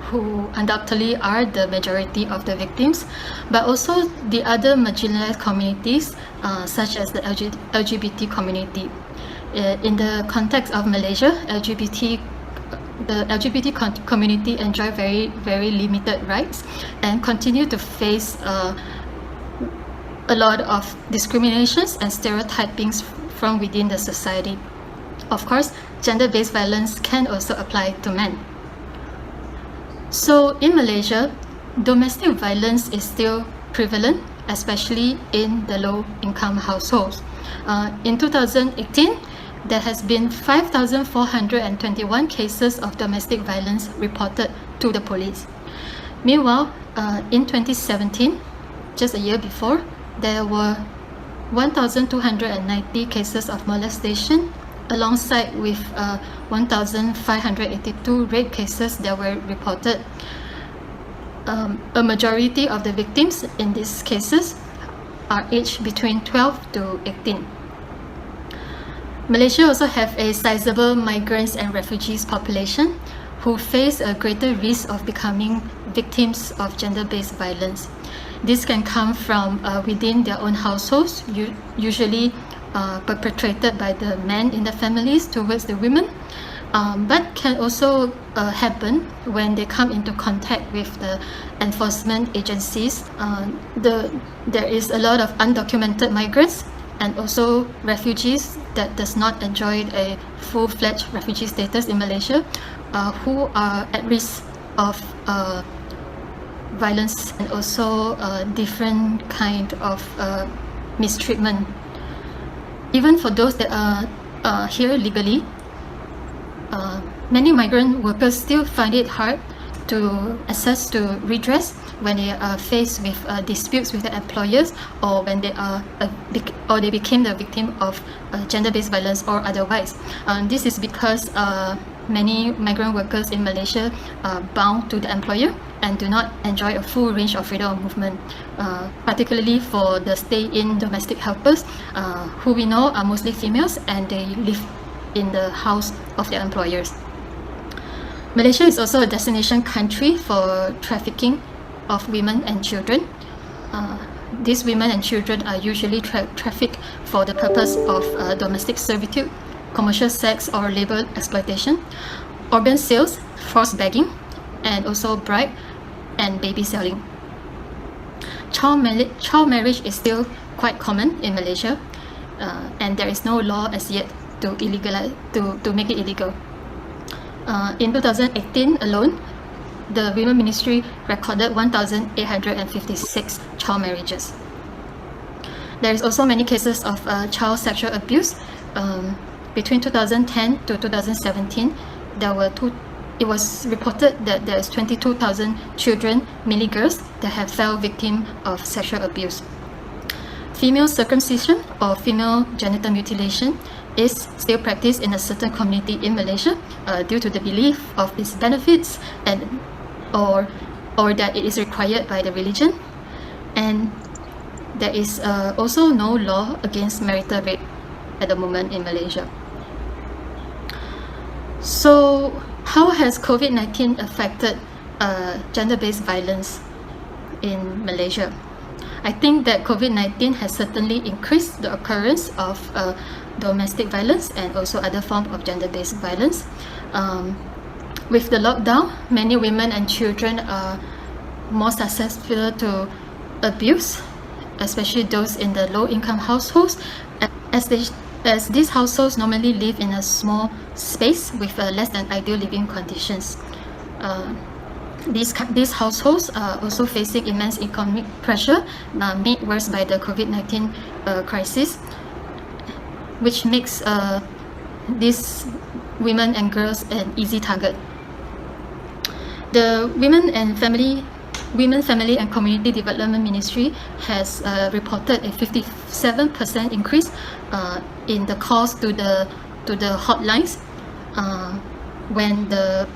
who undoubtedly are the majority of the victims, but also the other marginalized communities such as the LGBT community. In the context of Malaysia, the LGBT community enjoy very, very limited rights and continue to face a lot of discriminations and stereotypings from within the society. Of course, gender-based violence can also apply to men. So in Malaysia, domestic violence is still prevalent, especially in the low-income households. In 2018, there has been 5,421 cases of domestic violence reported to the police. Meanwhile, in 2017, just a year before, there were 1,290 cases of molestation, alongside with 1,582 rape cases that were reported. a majority of the victims in these cases are aged between 12 to 18. Malaysia also have a sizable migrants and refugees population who face a greater risk of becoming victims of gender-based violence. This can come from within their own households, usually perpetrated by the men in the families towards the women, but can also happen when they come into contact with the enforcement agencies. There is a lot of undocumented migrants and also refugees that does not enjoy a full-fledged refugee status in Malaysia, who are at risk of violence and also different kind of mistreatment. Even for those that are here legally, many migrant workers still find it hard to access to redress when they are faced with disputes with their employers, or when they are they became the victim of gender-based violence or otherwise. This is because many migrant workers in Malaysia are bound to the employer and do not enjoy a full range of freedom of movement, particularly for the stay-in domestic helpers, who we know are mostly females and they live in the house of their employers. Malaysia is also a destination country for trafficking of women and children. These women and children are usually trafficked for the purpose of domestic servitude, commercial sex or labor exploitation, organ sales, forced begging, and also bribe and baby selling. Child marriage is still quite common in Malaysia, and there is no law as yet to make it illegal. In 2018 alone, the Women Ministry recorded 1,856 child marriages. There is also many cases of child sexual abuse. Between 2010 to 2017, it was reported that there is 22,000 children, mainly girls, that have fell victim of sexual abuse. Female circumcision or female genital mutilation is still practiced in a certain community in Malaysia due to the belief of its benefits or that it is required by the religion. And there is also no law against marital rape at the moment in Malaysia. So how has COVID-19 affected gender-based violence in Malaysia? I think that COVID-19 has certainly increased the occurrence of domestic violence and also other forms of gender-based violence. With the lockdown, many women and children are more susceptible to abuse, especially those in the low-income households, as these households normally live in a small space with less than ideal living conditions. These households are also facing immense economic pressure, made worse by the COVID-19 crisis, which makes these women and girls an easy target. The Women, Family and Community Development Ministry has reported a 57% increase in the calls to the hotlines when the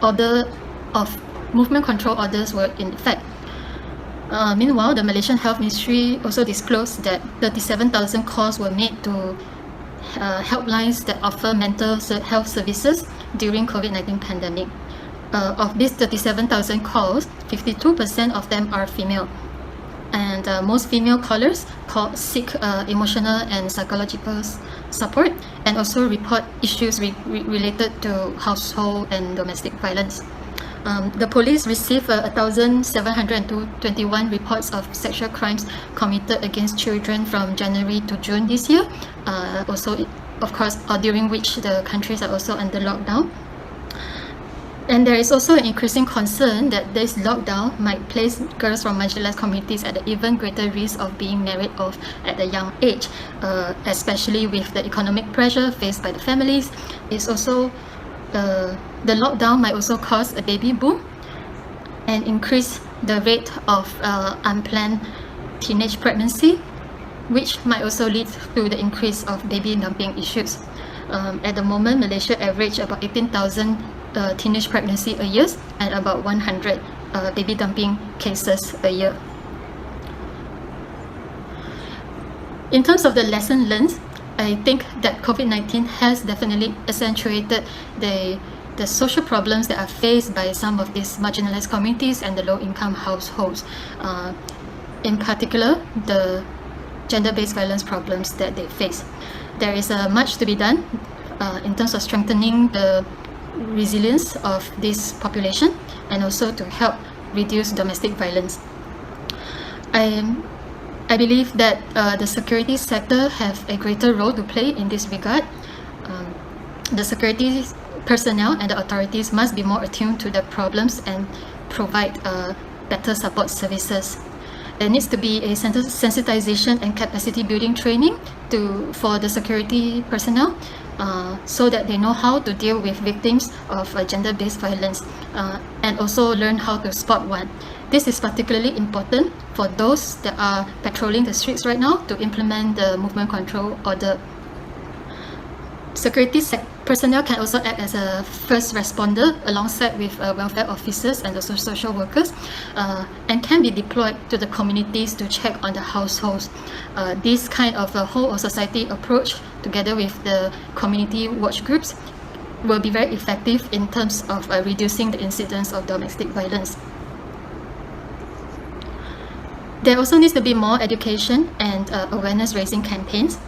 order of movement control orders were in effect. Meanwhile, the Malaysian Health Ministry also disclosed that 37,000 calls were made to helplines that offer mental health services during COVID-19 pandemic. Of these 37,000 calls, 52% of them are female, and most female callers seek emotional and psychological support and also report issues related to household and domestic violence. The police received 1,721 reports of sexual crimes committed against children from January to June this year. Also, of course, during which the countries are also under lockdown. And there is also an increasing concern that this lockdown might place girls from marginalized communities at an even greater risk of being married off at a young age, especially with the economic pressure faced by the families. It's also the lockdown might also cause a baby boom and increase the rate of unplanned teenage pregnancy, which might also lead to the increase of baby dumping issues. At the moment, Malaysia average about 18,000 teenage pregnancy a year and about 100 baby dumping cases a year. In terms of the lesson learned, I think that COVID-19 has definitely accentuated the social problems that are faced by some of these marginalized communities and the low-income households. In particular, the gender-based violence problems that they face. There is much to be done in terms of strengthening the resilience of this population and also to help reduce domestic violence. I believe that the security sector have a greater role to play in this regard. The security personnel and the authorities must be more attuned to the problems and provide better support services. There needs to be a sensitization and capacity building training for the security personnel so that they know how to deal with victims of gender-based violence and also learn how to spot one. This is particularly important for those that are patrolling the streets right now to implement the movement control order. Security personnel can also act as a first responder alongside with welfare officers and also social workers and can be deployed to the communities to check on the households. This kind of a whole of society approach together with the community watch groups will be very effective in terms of reducing the incidence of domestic violence. There also needs to be more education and awareness raising campaigns.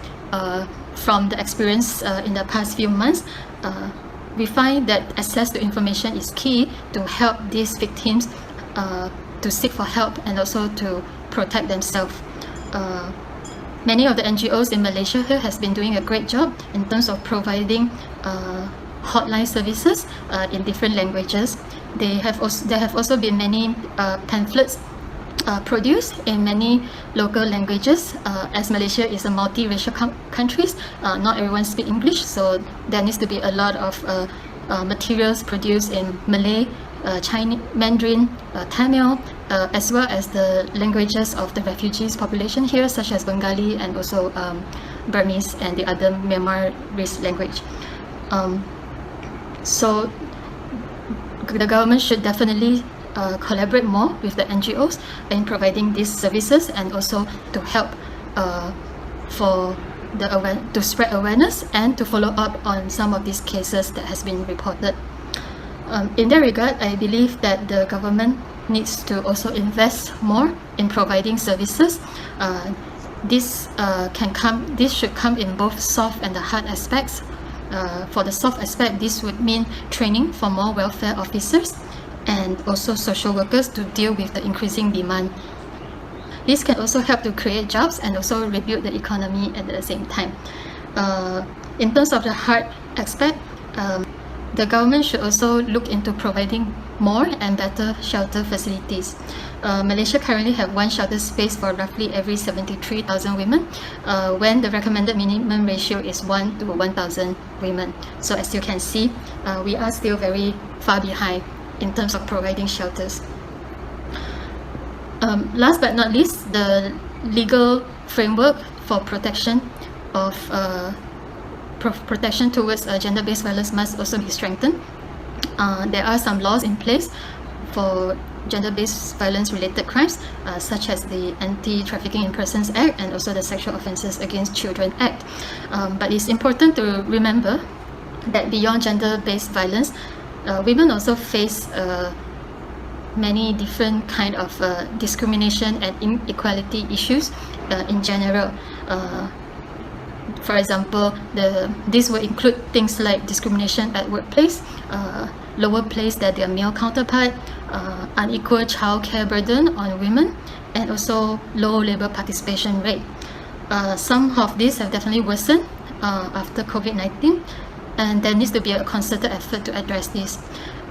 From the experience in the past few months, we find that access to information is key to help these victims to seek for help and also to protect themselves. Many of the NGOs in Malaysia here has been doing a great job in terms of providing hotline services in different languages. There have also been many pamphlets produced in many local languages. As Malaysia is a multiracial country, not everyone speaks English, so there needs to be a lot of materials produced in Malay, Chinese, Mandarin, Tamil, as well as the languages of the refugees population here, such as Bengali and also Burmese and the other Myanmar-based language. So the government should definitely collaborate more with the NGOs in providing these services and also to help to spread awareness and to follow up on some of these cases that has been reported. In that regard, I believe that the government needs to also invest more in providing services. This should come in both soft and the hard aspects. For the soft aspect, this would mean training for more welfare officers and also social workers to deal with the increasing demand. This can also help to create jobs and also rebuild the economy at the same time. In terms of the hard aspect, the government should also look into providing more and better shelter facilities. Malaysia currently have one shelter space for roughly every 73,000 women, when the recommended minimum ratio is 1 to 1,000 women. So as you can see, we are still very far behind in terms of providing shelters. Last but not least, the legal framework for protection of protection towards gender-based violence must also be strengthened. There are some laws in place for gender-based violence-related crimes, such as the Anti-Trafficking in Persons Act and also the Sexual Offences Against Children Act. But it's important to remember that beyond gender-based violence, women also face many different kind of discrimination and inequality issues in general. For example, this will include things like discrimination at workplace, lower pay than their male counterpart, unequal childcare burden on women, and also low labor participation rate. Some of these have definitely worsened after COVID-19, and there needs to be a concerted effort to address this.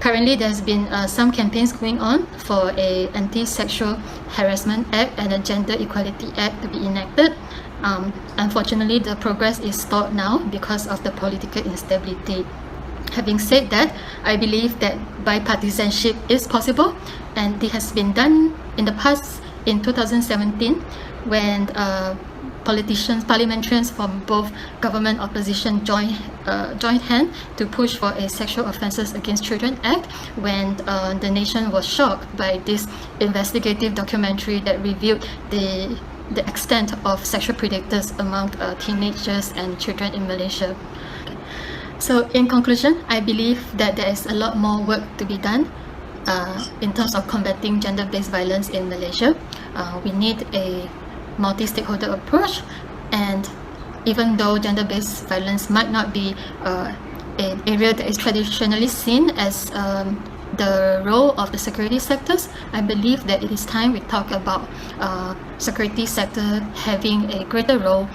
Currently, there's been some campaigns going on for an Anti-Sexual Harassment Act and a Gender Equality Act to be enacted. Unfortunately, the progress is stalled now because of the political instability. Having said that, I believe that bipartisanship is possible, and it has been done in the past in 2017 when politicians, parliamentarians from both government opposition joined hand to push for a Sexual Offences Against Children Act when the nation was shocked by this investigative documentary that revealed the extent of sexual predators among teenagers and children in Malaysia. So in conclusion, I believe that there is a lot more work to be done in terms of combating gender-based violence in Malaysia. We need a multi-stakeholder approach, and even though gender-based violence might not be an area that is traditionally seen as the role of the security sectors, I believe that it is time we talk about security sector having a greater role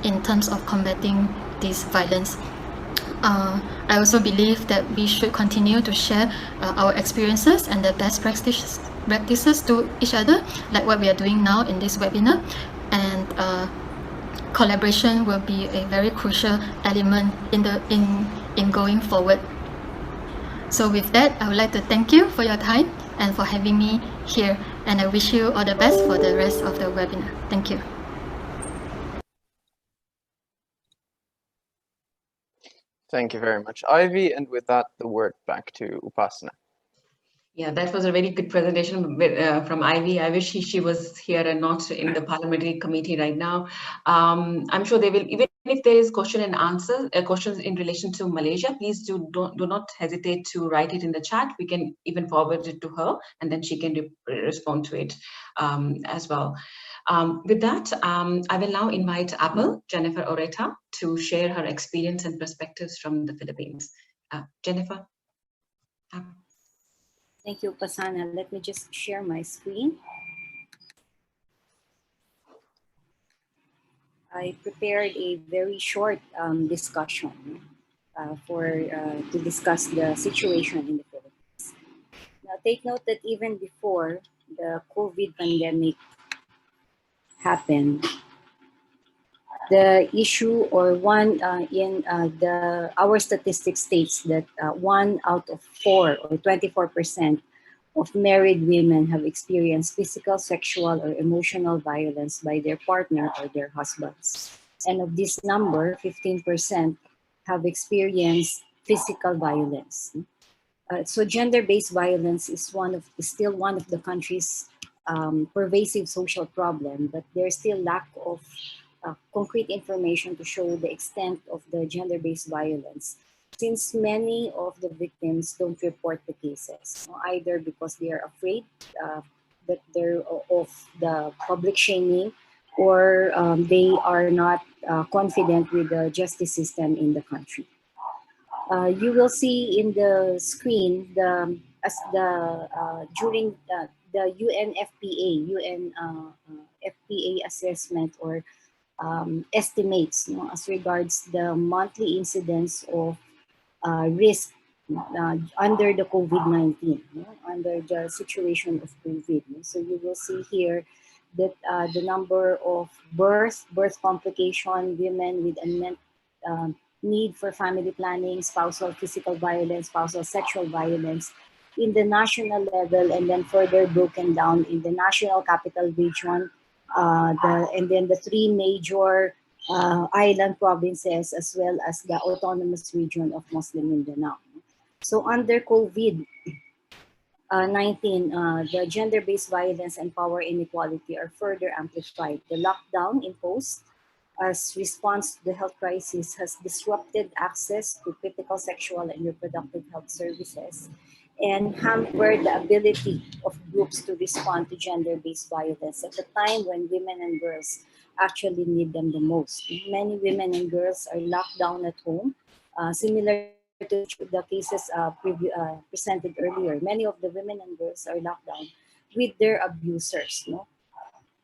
in terms of combating this violence. I also believe that we should continue to share our experiences and the best practices to each other, like what we are doing now in this webinar, and collaboration will be a very crucial element in going forward. So with that, I would like to thank you for your time and for having me here, and I wish you all the best for the rest of the webinar. Thank you. Thank you very much, Ivy. And with that, the word back to Upasana. Yeah, that was a very good presentation from Ivy. I wish she was here and not in the parliamentary committee right now. I'm sure they will, even if there is question and answer, questions in relation to Malaysia, please do not hesitate to write it in the chat. We can even forward it to her and then she can respond to it as well. With that, I will now invite Apple, Jennifer Oreta, to share her experience and perspectives from the Philippines. Jennifer. Thank you, Upasana. Let me just share my screen. I prepared a very short discussion to discuss the situation in the Philippines. Now, take note that even before the COVID pandemic happened, the issue, or our statistics states that 1 out of 4, or 24%, of married women have experienced physical, sexual, or emotional violence by their partner or their husbands. And of this number, 15% have experienced physical violence. So gender-based violence is still one of the country's pervasive social problem, but there's still lack of concrete information to show the extent of the gender-based violence, since many of the victims don't report the cases, either because they are afraid that they're of the public shaming, or they are not confident with the justice system in the country. You will see in the screen during the UNFPA assessment, or estimates as regards the monthly incidence of risk under the COVID-19, under the situation of COVID. So you will see here that the number of birth complication, women with unmet need for family planning, spousal physical violence, spousal sexual violence in the national level, and then further broken down in the national capital region, and then the 3 major island provinces, as well as the autonomous region of Muslim Mindanao. So under COVID-19, the gender-based violence and power inequality are further amplified. The lockdown imposed as response to the health crisis has disrupted access to critical sexual and reproductive health services, and hampered the ability of groups to respond to gender-based violence at a time when women and girls actually need them the most. Many women and girls are locked down at home, similar to the cases presented earlier. Many of the women and girls are locked down with their abusers.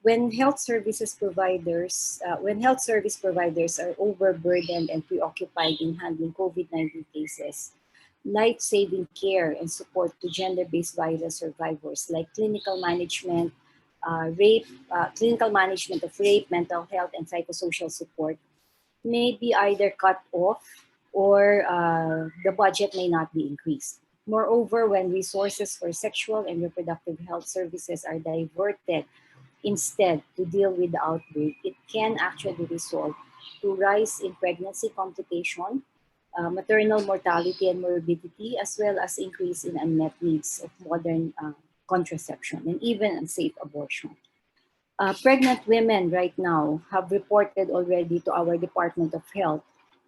When health service providers are overburdened and preoccupied in handling COVID-19 cases, life-saving care and support to gender-based violence survivors, like clinical management of rape, mental health, and psychosocial support, may be either cut off, or the budget may not be increased. Moreover, when resources for sexual and reproductive health services are diverted instead to deal with the outbreak, it can actually result to rise in pregnancy complication, maternal mortality and morbidity, as well as increase in unmet needs of modern contraception and even unsafe abortion. Pregnant women right now have reported already to our Department of Health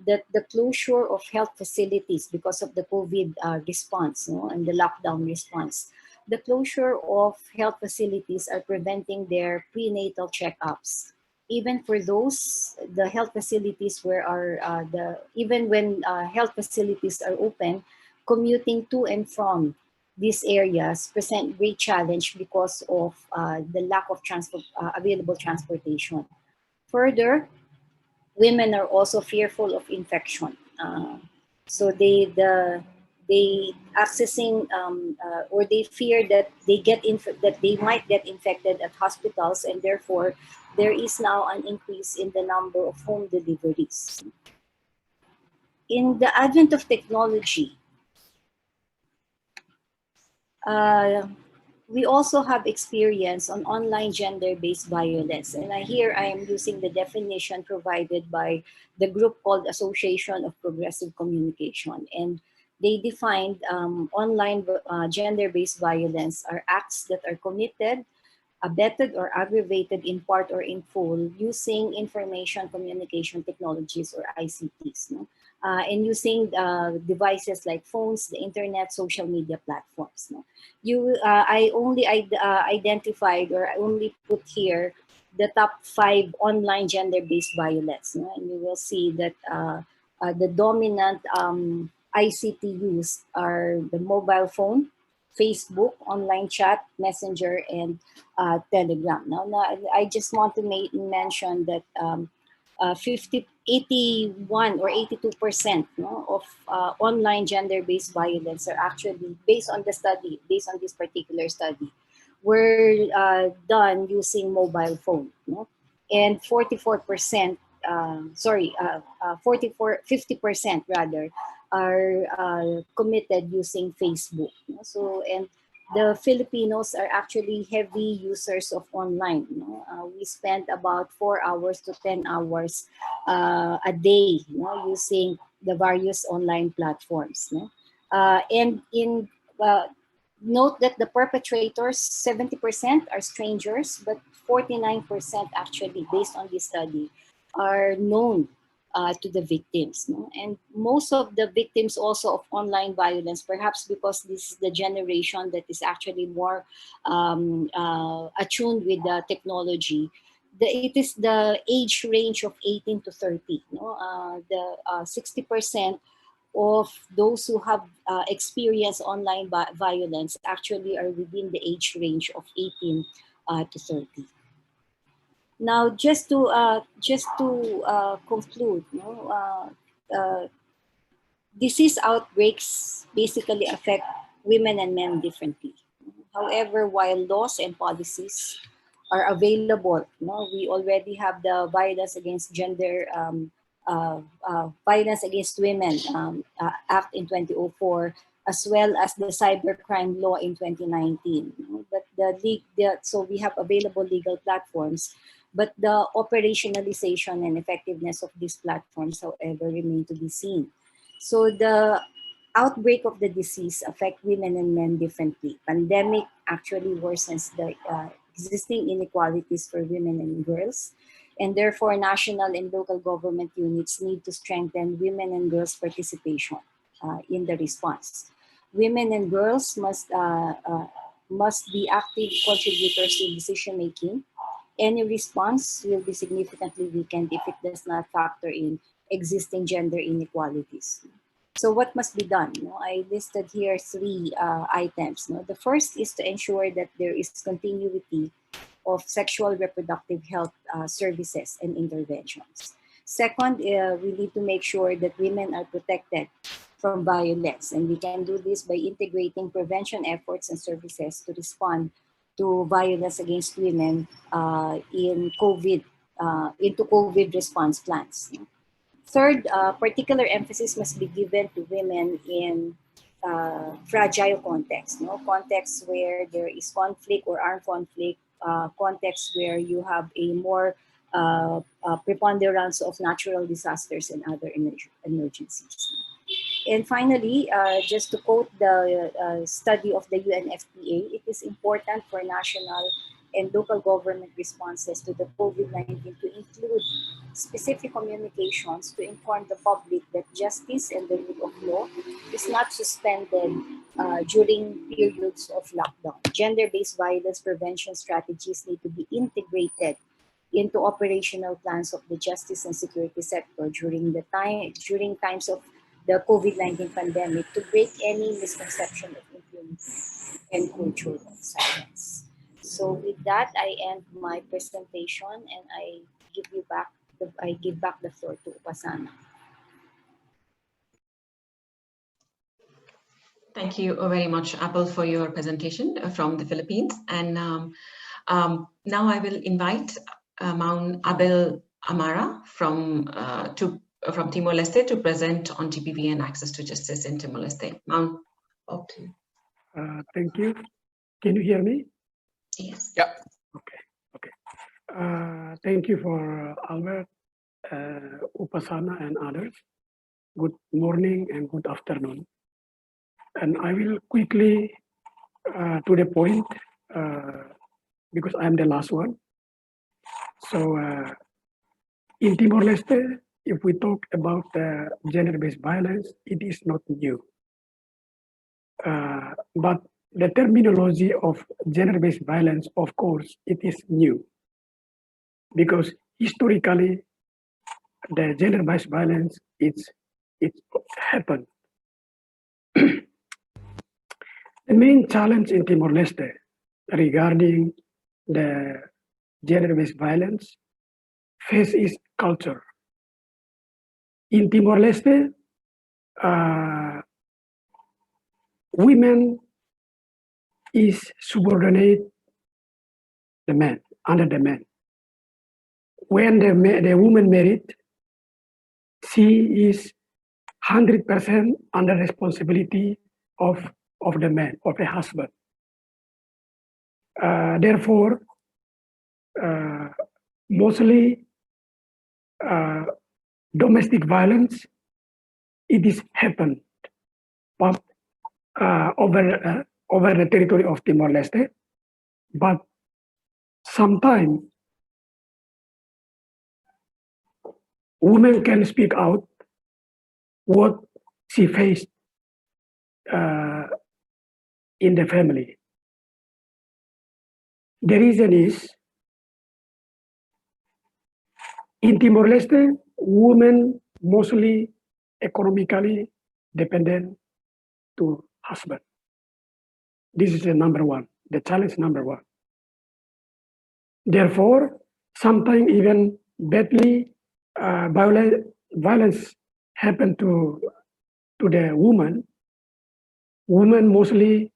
that the closure of health facilities because of the COVID response, and the lockdown response, the closure of health facilities are preventing their prenatal checkups. Even for those, the health facilities where even when health facilities are open, commuting to and from these areas present great challenge because of the lack of available transportation. Further, women are also fearful of infection. So they accessing or they fear that they might get infected at hospitals, and therefore there is now an increase in the number of home deliveries. In the advent of technology, we also have experience on online gender-based violence. And here I am using the definition provided by the group called Association of Progressive Communication. And they defined online gender-based violence are acts that are committed, abetted, or aggravated in part or in full using information communication technologies or ICTs. And using devices like phones, the internet, social media platforms. I only identified, or I only put here the top 5 online gender-based violence. And you will see that the dominant ICT used are the mobile phone, Facebook, online chat, Messenger, and Telegram. Now, I just want to mention that 81 or 82% of online gender-based violence are actually based on this particular study, were done using mobile phone, and 50% rather are committed using Facebook. So, and the Filipinos are actually heavy users of online. We spend about 4 hours to 10 hours a day using the various online platforms. And note that the perpetrators, 70% are strangers, but 49% actually, based on this study, are known to the victims. And most of the victims also of online violence, perhaps because this is the generation that is actually more attuned with the technology, it is the age range of 18 to 30. The 60% of those who have experienced online violence actually are within the age range of 18 to 30. Now, just to conclude, disease outbreaks basically affect women and men differently. However, while laws and policies are available, we already have the Violence Against Violence Against Women Act in 2004, as well as the cybercrime law in 2019. But so we have available legal platforms, but the operationalization and effectiveness of these platforms, however, remain to be seen. So the outbreak of the disease affect women and men differently. Pandemic actually worsens the existing inequalities for women and girls, and therefore national and local government units need to strengthen women and girls' participation in the response. Women and girls must be active contributors to decision making. Any response will be significantly weakened if it does not factor in existing gender inequalities. So what must be done? I listed here 3 items. The first is to ensure that there is continuity of sexual reproductive health services and interventions. Second, we need to make sure that women are protected from violence, and we can do this by integrating prevention efforts and services to respond to violence against women into COVID response plans. Third, particular emphasis must be given to women in fragile contexts, contexts where there is conflict or armed conflict, contexts where you have a more preponderance of natural disasters and other emergencies. And finally, just to quote the study of the UNFPA, it is important for national and local government responses to the COVID-19 to include specific communications to inform the public that justice and the rule of law is not suspended during periods of lockdown. Gender-based violence prevention strategies need to be integrated into operational plans of the justice and security sector during times of the COVID-19 pandemic to break any misconception of impunity and culture of silence. So with that, I end my presentation and I give back the floor to Upasana. Thank you very much, Apple, for your presentation from the Philippines. And now I will invite Mount Abel Amara from Timor-Leste to present on TPV and access to justice in Timor-Leste. Mount, up to you. Thank you. Can you hear me? Yes. Yeah. Okay. Thank you for Albert, Upasana, and others. Good morning and good afternoon. And I will quickly to the point because I'm the last one. So in Timor-Leste, if we talk about gender-based violence, it is not new. But the terminology of gender-based violence, of course, it is new. Because historically, the gender-based violence, it's happened. The main challenge in Timor-Leste regarding the gender-based violence phase is culture. In Timor-Leste, women is subordinate the man, under the man. When the woman married, she is 100% under responsibility of the man, of the husband. Therefore, mostly domestic violence, it is happened but over the territory of Timor-Leste, but sometimes women can speak out what she faced in the family. The reason is, in Timor-Leste, women mostly economically dependent to husband. This is the number one, the challenge number one. Therefore, sometimes even badly violence happen to the woman. Women mostly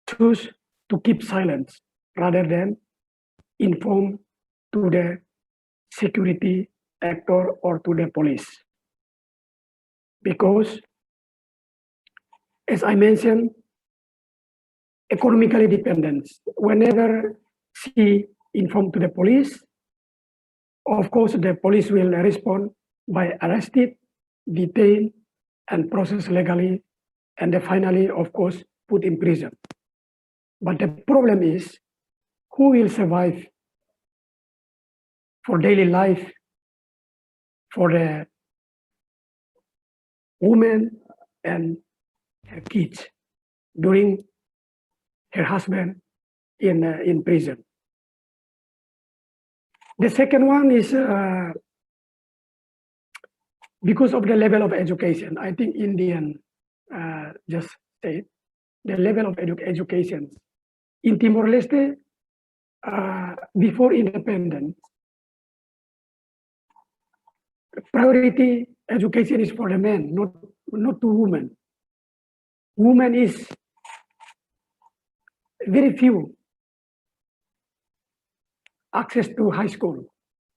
choose to keep silence rather than inform to the security actor or to the police. Because, as I mentioned, economically dependence. Whenever she informed to the police, of course, the police will respond by arrested, detained, and processed legally, and then finally, of course, put in prison. But the problem is, who will survive for daily life for the woman and her kids during her husband in prison? The second one is because of the level of education. I think Indian just said the level of education in Timor-Leste before independence. Priority education is for the men, not to women. Women is very few access to high school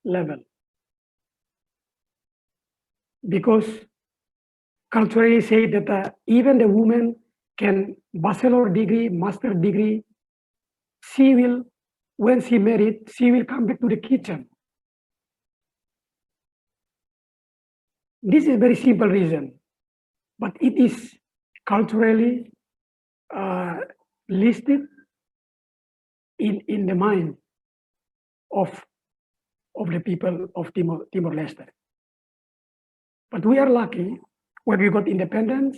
level because culturally say that even the woman can bachelor degree, master degree, when she married, she will come back to the kitchen. This is a very simple reason, but it is culturally listed in the mind of the people of Timor-Leste. But we are lucky when we got independence.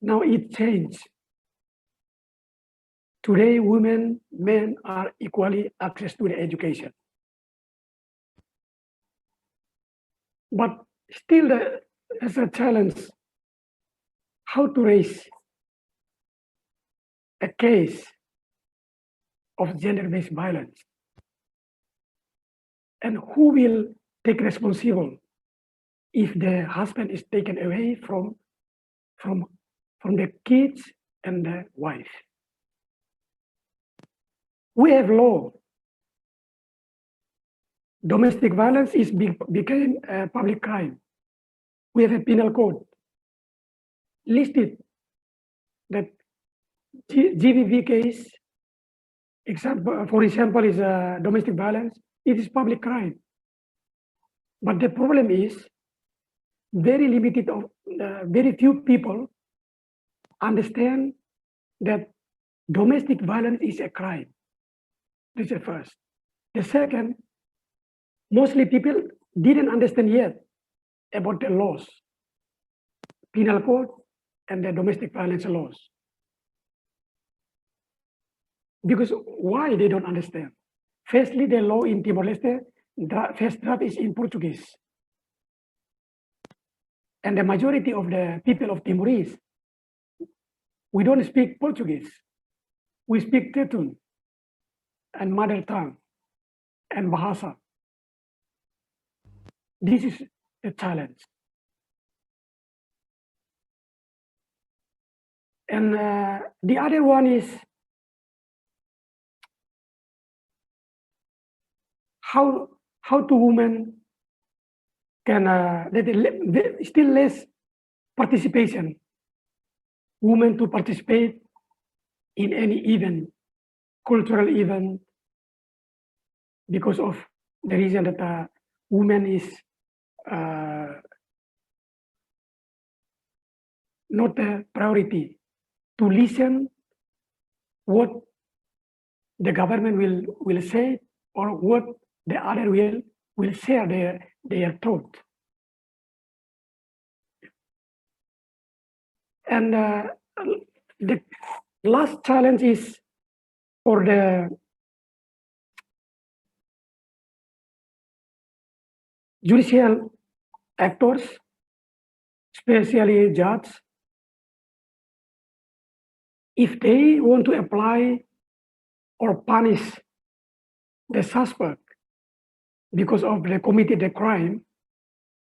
Now it changed. Today, women, men are equally access to the education. But still, there's a challenge how to raise a case of gender-based violence. And who will take responsible if the husband is taken away from the kids and the wife? We have law. Domestic violence became a public crime. We have a penal code listed that GBV case, for example, is domestic violence. It is public crime. But the problem is very limited of very few people understand that domestic violence is a crime. This is the first. The second, mostly people didn't understand yet about the laws, penal code and the domestic violence laws. Because why they don't understand? Firstly, the law in Timor-Leste, first draft is in Portuguese. And the majority of the people of Timorese, we don't speak Portuguese. We speak Tetun and mother tongue and Bahasa. This is the challenge. And the other one is how to women can still less participation. Women to participate in any event, cultural event, because of the reason that women is not a priority to listen what the government will say or what the other will share their thought. And the last challenge is for the judicial actors, especially judges, if they want to apply or punish the suspect because of the committed the crime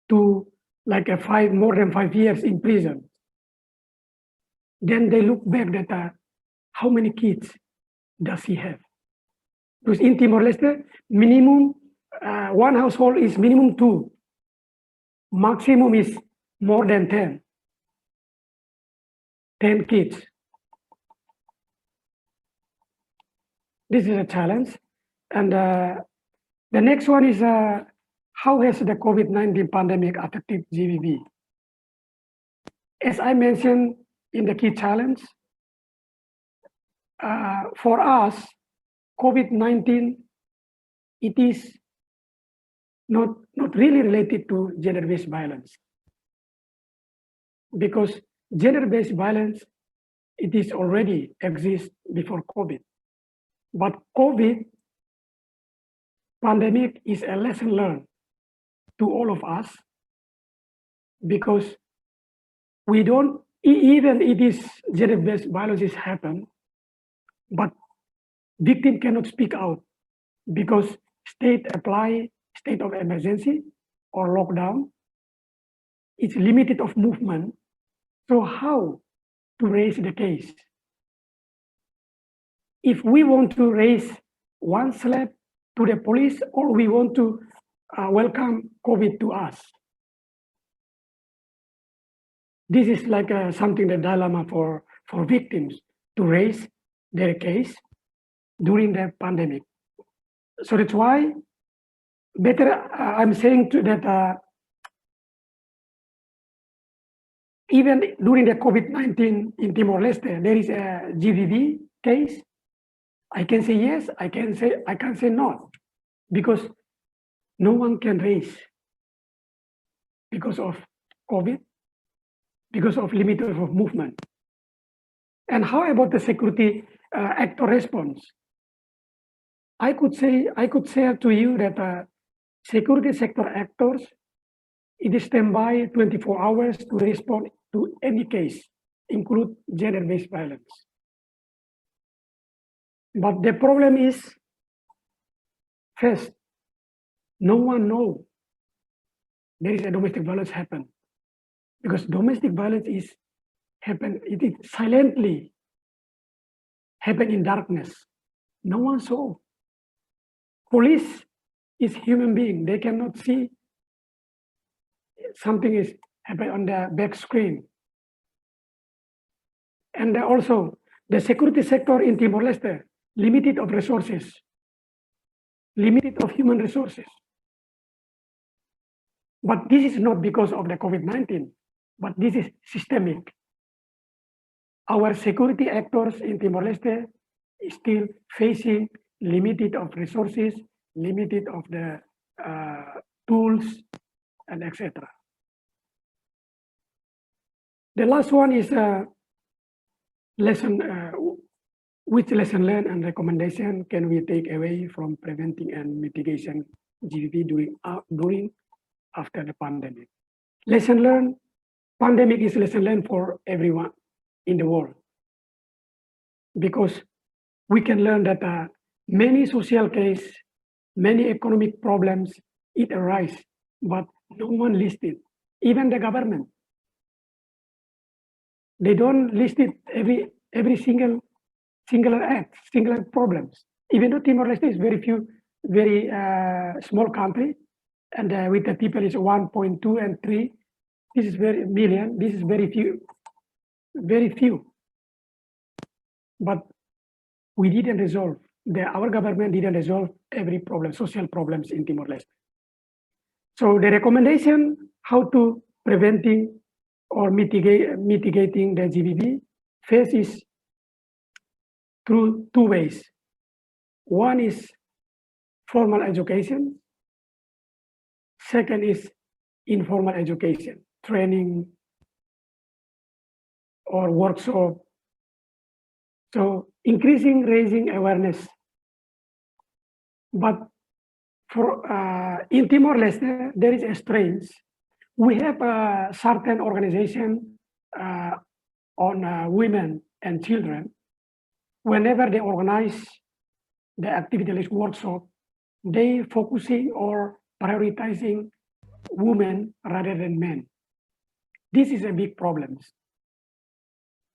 to like more than 5 years in prison, then they look back at how many kids does he have? Because in Timor-Leste, minimum one household is minimum 2, maximum is more than 10 kids. This is a challenge. And the next one is how has the COVID-19 pandemic affected GBV? As I mentioned in the key challenge, for us, COVID-19, it is not really related to gender-based violence. Because gender-based violence, it is already exists before COVID. But COVID pandemic is a lesson learned to all of us, because we don't, even it is gender-based violence is happen, but victim cannot speak out because state apply state of emergency or lockdown. It's limited of movement. So how to raise the case? If we want to raise one slap to the police, or we want to welcome COVID to us. This is like something, the dilemma for victims to raise their case, during the pandemic. So that's why I'm saying that even during the COVID-19 in Timor-Leste, there is a GVB case. I can say yes, I can't say no, because no one can raise because of COVID, because of limit of movement. And how about the security actor response? I could say to you that security sector actors, it is standby 24 hours to respond to any case, include gender-based violence. But the problem is, first, no one knows there is a domestic violence happen, because domestic violence is happen. It is silently happen in darkness. No one saw. Police is human being. They cannot see something is happen on the back screen. And also the security sector in Timor-Leste, limited of resources, limited of human resources. But this is not because of the COVID-19, but this is systemic. Our security actors in Timor-Leste is still facing limited of resources, limited of the tools, and etc. The last one is which lesson learned and recommendation can we take away from preventing and mitigation GVB during after the pandemic? Lesson learned, pandemic is lesson learned for everyone in the world, because we can learn that many social case, many economic problems, it arise, but no one listed, even the government. They don't list it every single act, single problems. Even though Timor-Leste is very small country, and with the people is 1.2 and 3, this is very million. This is very few. But we didn't resolve. Our government didn't resolve every problem, social problems in Timor-Leste. So the recommendation how to preventing or mitigating the GVB first is through two ways. One is formal education. Second is informal education, training or workshop. So raising awareness. But for in Timor-Leste, there is a strange. We have a certain organization on women and children. Whenever they organize the activity like workshop, they focusing or prioritizing women rather than men. This is a big problem.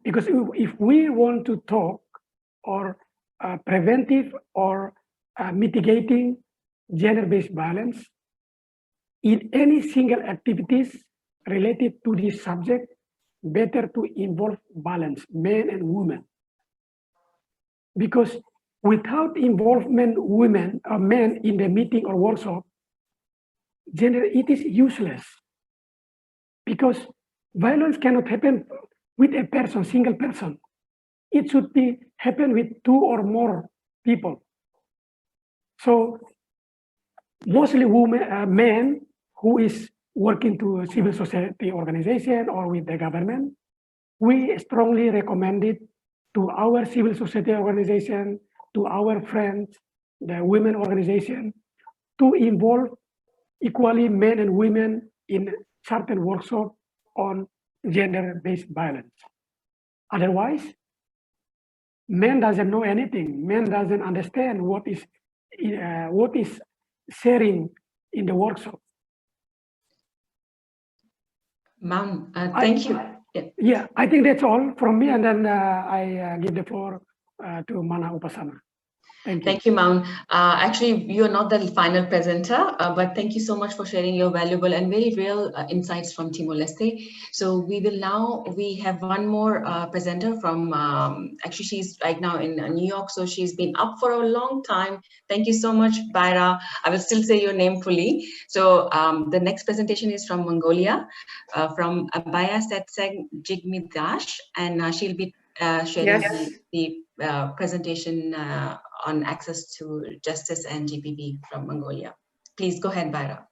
Because if we want to talk or preventive or mitigating gender-based violence, in any single activities related to this subject, better to involve balance, men and women. Because without involvement women or men in the meeting or workshop, gender, it is useless. Because violence cannot happen with a person, single person. It should happen with two or more people. So mostly men who is working to a civil society organization or with the government, we strongly recommend it to our civil society organization, to our friends, the women organization, to involve equally men and women in certain workshop on gender-based violence. Otherwise, men doesn't know anything. Men doesn't understand what is sharing in the workshop. Ma'am, thank you. Yeah, I think that's all from me, and then I give the floor to Mana Upasana. Thank you, Maun. Actually, you're not the final presenter, but thank you so much for sharing your valuable and very real insights from Timor-Leste. So we have one more presenter from, actually she's right now in New York, so she's been up for a long time. Thank you so much, Baira. I will still say your name fully. So the next presentation is from Mongolia, from Abaya Setseng Jigmidash, and she'll be sharing the presentation on access to justice and GPP from Mongolia. Please go ahead, Baira.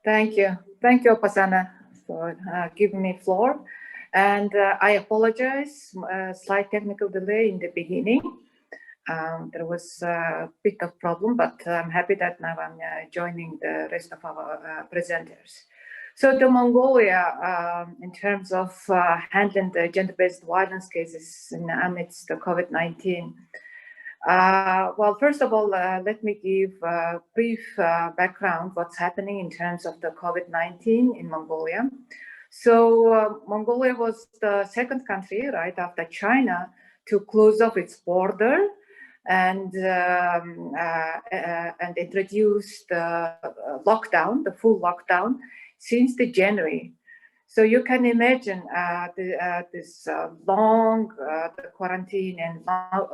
Thank you, Upasana, for giving me floor. And I apologize, slight technical delay in the beginning. There was a bit of problem, but I'm happy that now I'm joining the rest of our presenters. So the Mongolia, in terms of handling the gender-based violence cases amidst the COVID-19, well, first of all, let me give a brief background what's happening in terms of the COVID-19 in Mongolia. So Mongolia was the second country right after China to close off its border and introduce the lockdown, the full lockdown, since the January. So you can imagine this long quarantine and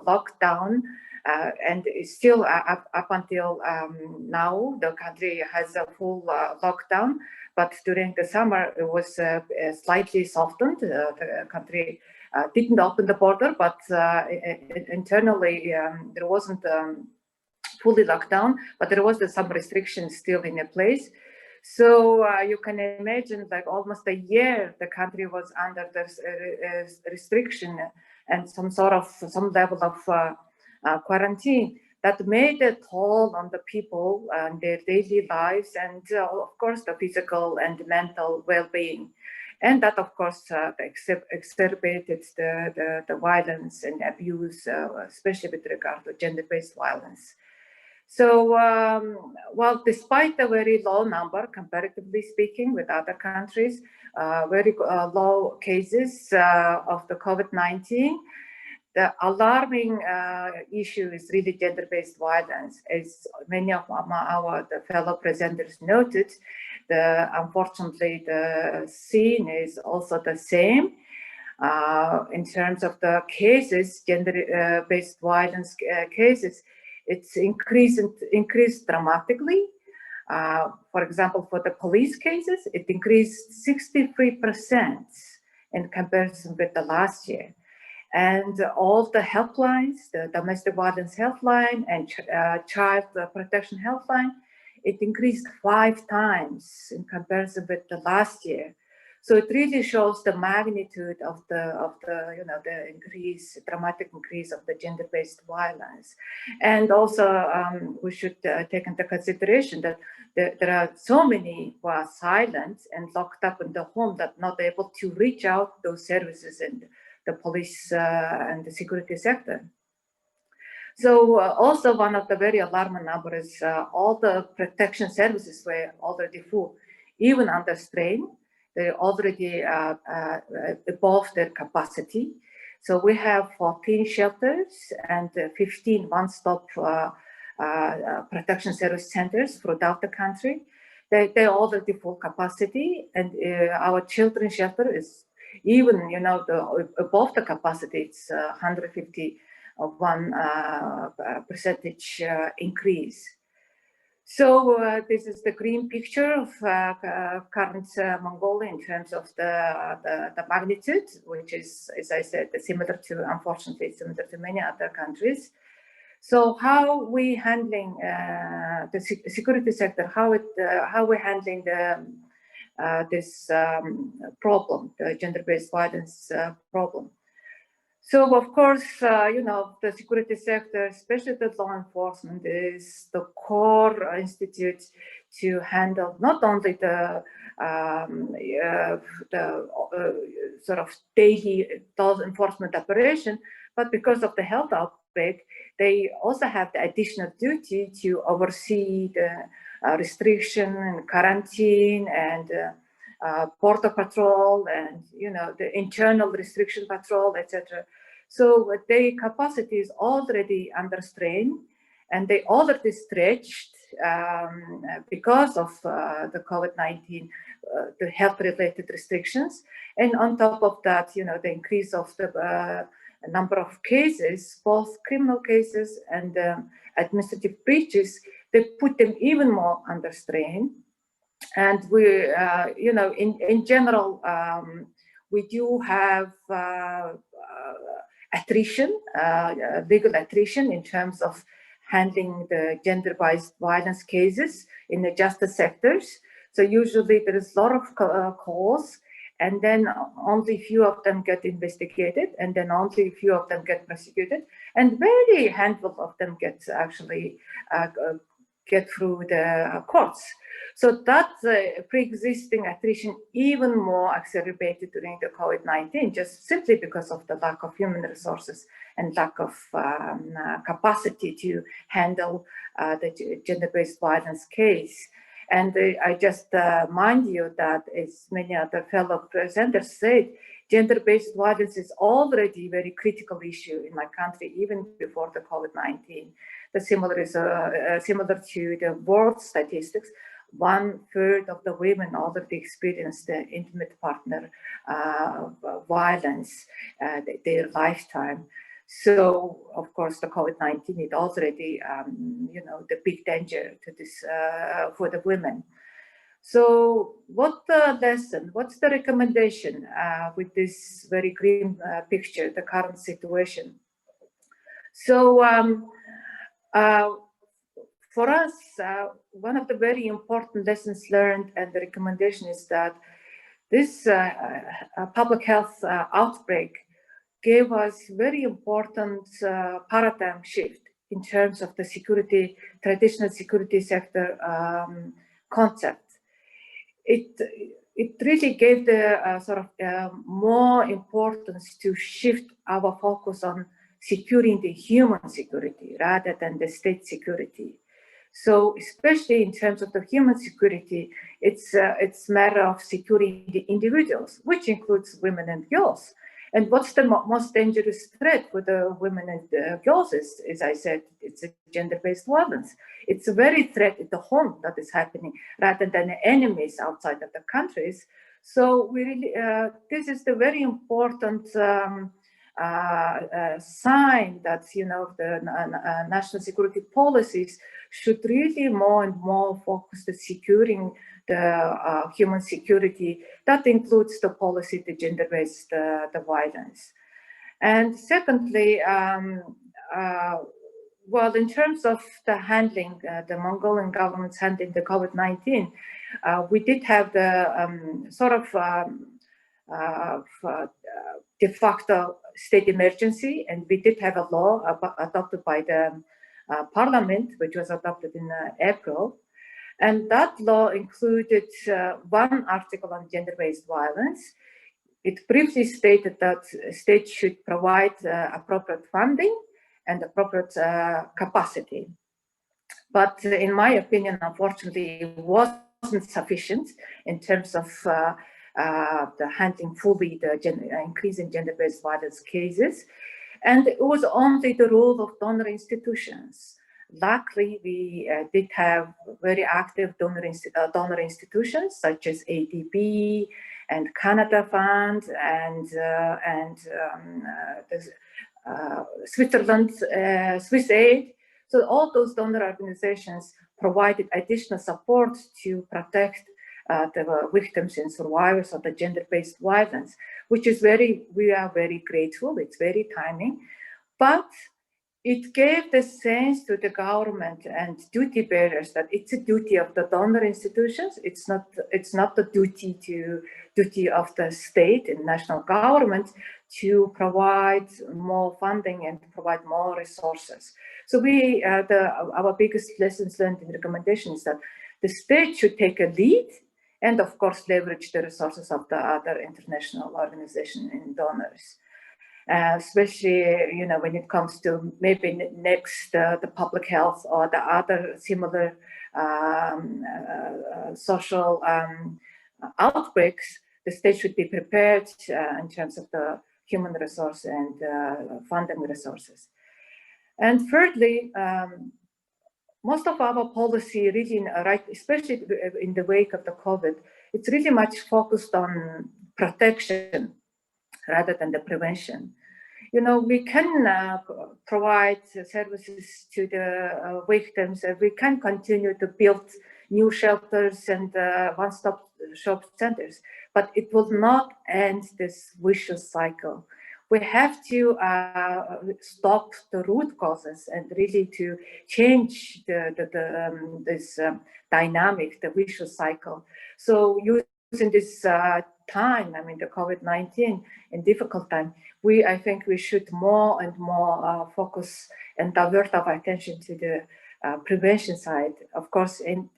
lockdown, and it's still up until now, the country has a full lockdown, but during the summer it was slightly softened. The country didn't open the border, but internally there wasn't fully locked down, but there was some restrictions still in place. So you can imagine, like almost a year, the country was under this restriction and some level of quarantine that made a toll on the people and their daily lives, and of course the physical and mental well-being, and that of course exacerbated the violence and abuse, especially with regard to gender-based violence. So, well, despite the very low number, comparatively speaking, with other countries, very low cases of the COVID-19, the alarming issue is really gender-based violence. As many of the fellow presenters noted, unfortunately, the scene is also the same. In terms of the cases, gender-based violence cases, it's increased dramatically. For example, for the police cases, it increased 63% in comparison with the last year. And all the helplines, the domestic violence helpline and child protection helpline, it increased 5 times in comparison with the last year. So it really shows the magnitude of the dramatic increase of the gender-based violence. And also we should take into consideration that there are so many who are silent and locked up in the home that not able to reach out to those services and the police and the security sector. So also one of the very alarming numbers is all the protection services were already full, even under strain. They already above their capacity. So we have 14 shelters and 15 one-stop protection service centers throughout the country. They're already full capacity, and our children's shelter is even, above the capacity. It's 151% increase. So this is the green picture of current Mongolia in terms of the magnitude, which is, as I said, unfortunately, similar to many other countries. So how we handling the security sector? How we handling this problem, the gender-based violence problem? So, of course, the security sector, especially the law enforcement, is the core institute to handle not only the sort of daily law enforcement operation, but because of the health outbreak, they also have the additional duty to oversee the restriction and quarantine and border patrol and the internal restriction patrol, etc. So their capacity is already under strain, and they already stretched because of the COVID-19, the health-related restrictions. And on top of that, you know, the increase of the number of cases, both criminal cases and administrative breaches, they put them even more under strain. And we, you know, in general, we do have attrition, legal attrition in terms of handling the gender-based violence cases in the justice sectors. So usually there is a lot of calls, and then only a few of them get investigated, and then only a few of them get prosecuted, and very handful of them get actually get through the courts. So that pre-existing attrition even more exacerbated during the COVID-19, just simply because of the lack of human resources and lack of capacity to handle the gender-based violence case. And I just mind you that, as many other fellow presenters said, gender-based violence is already a very critical issue in my country, even before the COVID-19. The similar is similar to the world statistics. 1/3 of the women already experienced the intimate partner violence their lifetime. So, of course, the COVID-19 is already, you know, the big danger to this for the women. So, what's the lesson? What's the recommendation with this very grim picture, the current situation? So, for us, one of the very important lessons learned and the recommendation is that this public health outbreak gave us very important paradigm shift in terms of the security, traditional security sector concept. It really gave the sort of more importance to shift our focus on securing the human security rather than the state security. So, especially in terms of the human security, it's a matter of securing the individuals, which includes women and girls. And what's the most dangerous threat for the women and girls is, as I said, it's a gender-based violence. It's a very threat at the home that is happening rather than the enemies outside of the countries. So we really, this is the very important sign that, you know, the national security policies should really more and more focus on securing the human security. That includes the policy, the gender-based the violence. And secondly, well, in terms of the handling, the Mongolian government's handling the COVID-19, we did have the sort of de facto state emergency, and we did have a law adopted by the parliament, which was adopted in April. And that law included one article on gender-based violence. It briefly stated that states should provide appropriate funding and appropriate capacity. But in my opinion, unfortunately, it wasn't sufficient in terms of the handling fully the increase in gender-based violence cases. And it was only the role of donor institutions. Luckily, we did have very active donor institutions such as ADB and Canada Fund and Switzerland, Swiss Aid. So all those donor organizations provided additional support to protect the victims and survivors of the gender-based violence, which is we are very grateful. It's very timely, but it gave the sense to the government and duty bearers that it's a duty of the donor institutions. It's not the duty of the state and national government to provide more funding and to provide more resources. So our biggest lessons learned in recommendation is that the state should take a lead and of course leverage the resources of the other international organizations and donors. Especially, you know, when it comes to maybe next the public health or the other similar social outbreaks, the state should be prepared in terms of the human resource and funding resources. And thirdly, most of our policy really, right, especially in the wake of the COVID, it's really much focused on protection rather than the prevention. You know, we can provide services to the victims, and we can continue to build new shelters and one-stop shop centers, but it will not end this vicious cycle. We have to stop the root causes and really to change this dynamic, the vicious cycle. So using this time, I mean, the COVID-19 and difficult time, I think we should more and more focus and divert our attention to the prevention side, of course, in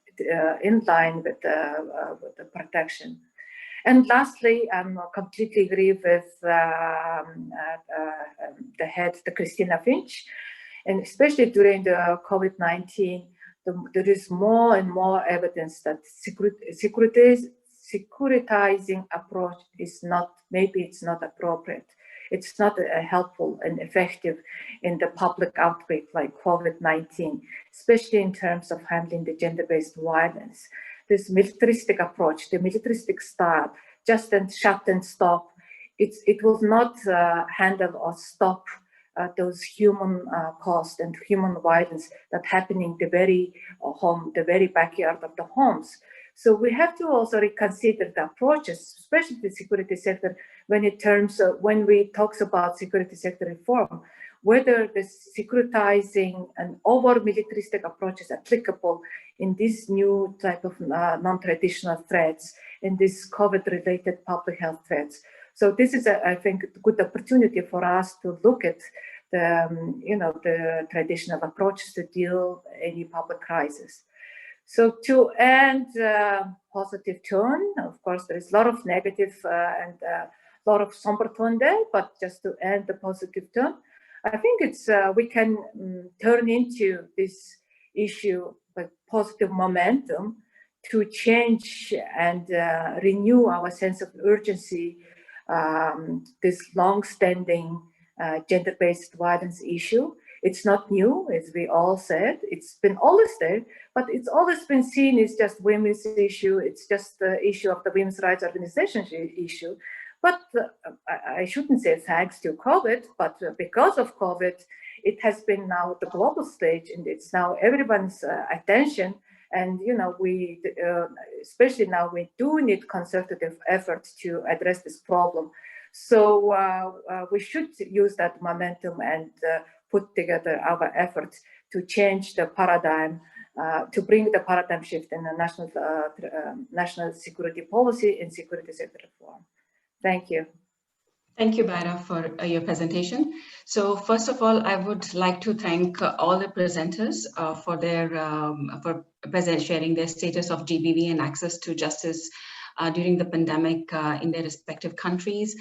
line with the protection. And lastly, I completely agree with the head, the Cristina Finch, and especially during the COVID-19, there is more and more evidence that securitizing approach is not, maybe it's not appropriate. It's not helpful and effective in the public outbreak like COVID-19, especially in terms of handling the gender-based violence. This militaristic approach, the militaristic style, just and shut and stop, it will not handle or stop those human cost and human violence that happening the very home, the very backyard of the homes. So we have to also reconsider the approaches, especially the security sector, when we talk about security sector reform, whether the securitizing and over-militaristic approach is applicable in this new type of non-traditional threats, in this COVID-related public health threats. So this is, I think, a good opportunity for us to look at the traditional approaches to deal with any public crisis. So to end positive tone, of course, there is a lot of negative and a lot of somber tone there, but just to end the positive tone, I think it's we can turn into this issue with positive momentum to change and renew our sense of urgency, this long-standing gender-based violence issue. It's not new, as we all said. It's been always there, but it's always been seen as just women's issue. It's just the issue of the women's rights organization issue. But I shouldn't say thanks to COVID, but because of COVID, it has been now the global stage, and it's now everyone's attention. And we, especially now, we do need concerted efforts to address this problem. So we should use that momentum and put together our efforts to change the paradigm, to bring the paradigm shift in the national security policy and security sector reform. Thank you. Thank you, Baira, for your presentation. So first of all, I would like to thank all the presenters for their sharing their status of GBV and access to justice during the pandemic in their respective countries,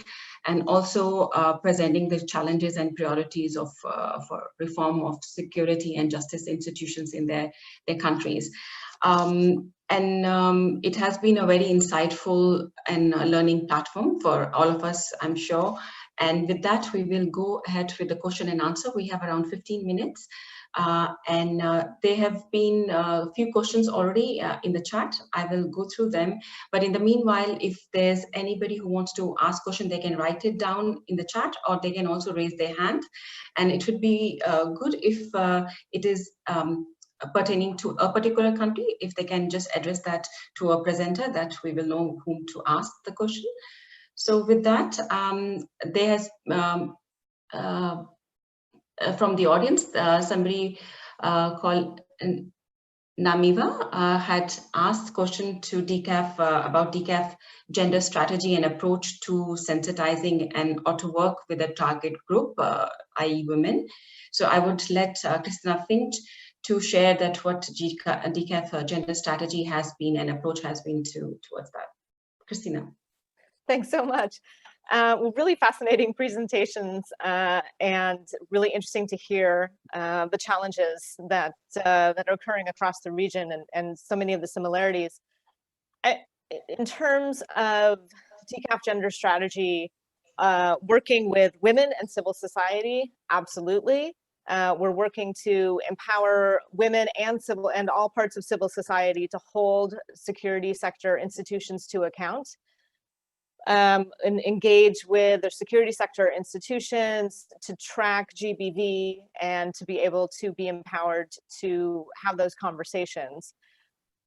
and also presenting the challenges and priorities of for reform of security and justice institutions in their countries. It has been a very insightful and learning platform for all of us, I'm sure. And with that, we will go ahead with the question and answer. We have around 15 minutes. There have been a few questions already in the chat. I will go through them. But in the meanwhile, if there's anybody who wants to ask a question, they can write it down in the chat, or they can also raise their hand. And it would be good if it is pertaining to a particular country, if they can just address that to a presenter, that we will know whom to ask the question. So with that, there has from the audience, somebody called Namiva had asked a question to DCAF about DCAF gender strategy and approach to sensitizing and or to work with a target group, i.e. women. So I would let Cristina Finch to share that what DCAF gender strategy has been and approach has been towards that. Cristina. Thanks so much. Really fascinating presentations and really interesting to hear the challenges that are occurring across the region and so many of the similarities. In terms of DCAF gender strategy, working with women and civil society, absolutely. We're working to empower women and all parts of civil society to hold security sector institutions to account, and engage with their security sector institutions to track GBV and to be able to be empowered to have those conversations.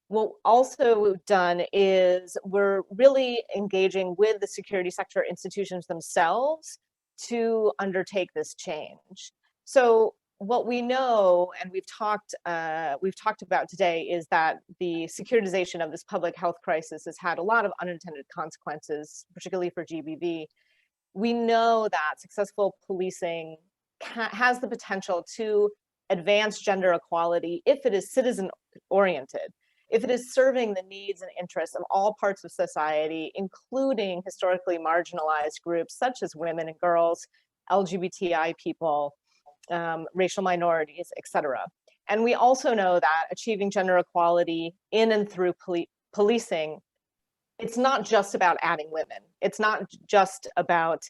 What also done is we're really engaging with the security sector institutions themselves to undertake this change. So what we know, and we've talked about today, is that the securitization of this public health crisis has had a lot of unintended consequences, particularly for GBV. We know that successful policing has the potential to advance gender equality if it is citizen-oriented, if it is serving the needs and interests of all parts of society, including historically marginalized groups such as women and girls, LGBTI people, racial minorities, etc. And we also know that achieving gender equality in and through policing, it's not just about adding women. It's not just about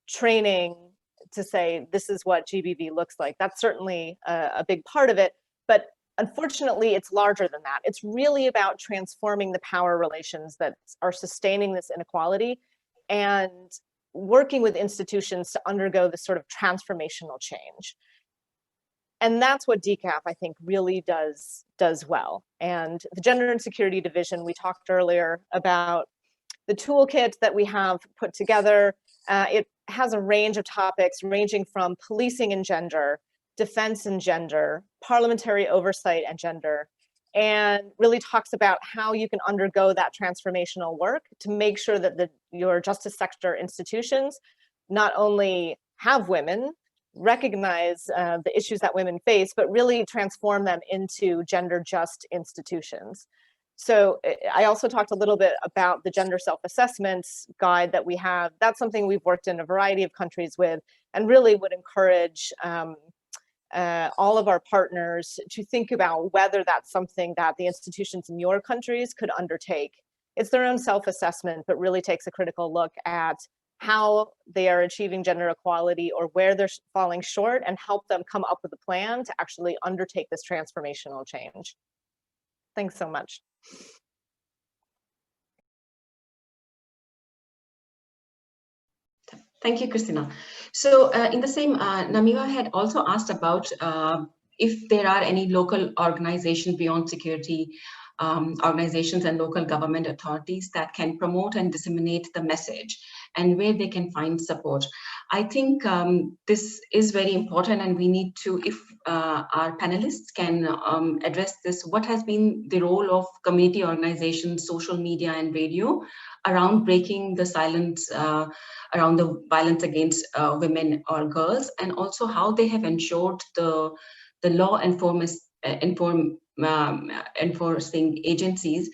training to say, this is what GBV looks like. That's certainly a big part of it, but unfortunately, it's larger than that. It's really about transforming the power relations that are sustaining this inequality and working with institutions to undergo this sort of transformational change. And that's what DCAF, I think, really does well. And the Gender and Security Division, we talked earlier about the toolkit that we have put together. It has a range of topics ranging from policing and gender, defense and gender, parliamentary oversight and gender, and really talks about how you can undergo that transformational work to make sure that your justice sector institutions not only have women, recognize the issues that women face, but really transform them into gender just institutions. So I also talked a little bit about the gender self-assessments guide that we have. That's something we've worked in a variety of countries with, and really would encourage all of our partners to think about whether that's something that the institutions in your countries could undertake. It's their own self-assessment, but really takes a critical look at how they are achieving gender equality or where they're falling short, and help them come up with a plan to actually undertake this transformational change. Thanks so much. Thank you, Cristina. So in the same, Namira had also asked about if there are any local organizations beyond security organizations and local government authorities that can promote and disseminate the message, and where they can find support. I think this is very important, and we need to, if our panelists can address this, what has been the role of community organizations, social media and radio around breaking the silence around the violence against women or girls, and also how they have ensured the law enforcing agencies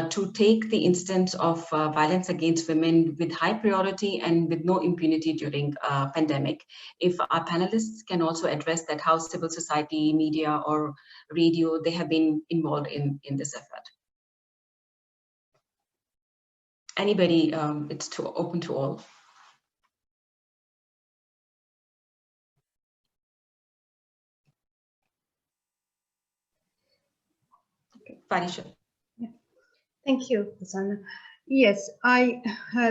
to take the instance of violence against women with high priority and with no impunity during pandemic. If our panelists can also address that, how civil society, media or radio, they have been involved in this effort. Anybody, it's open to all. Okay, Farisha. Thank you, Upasana. Yes,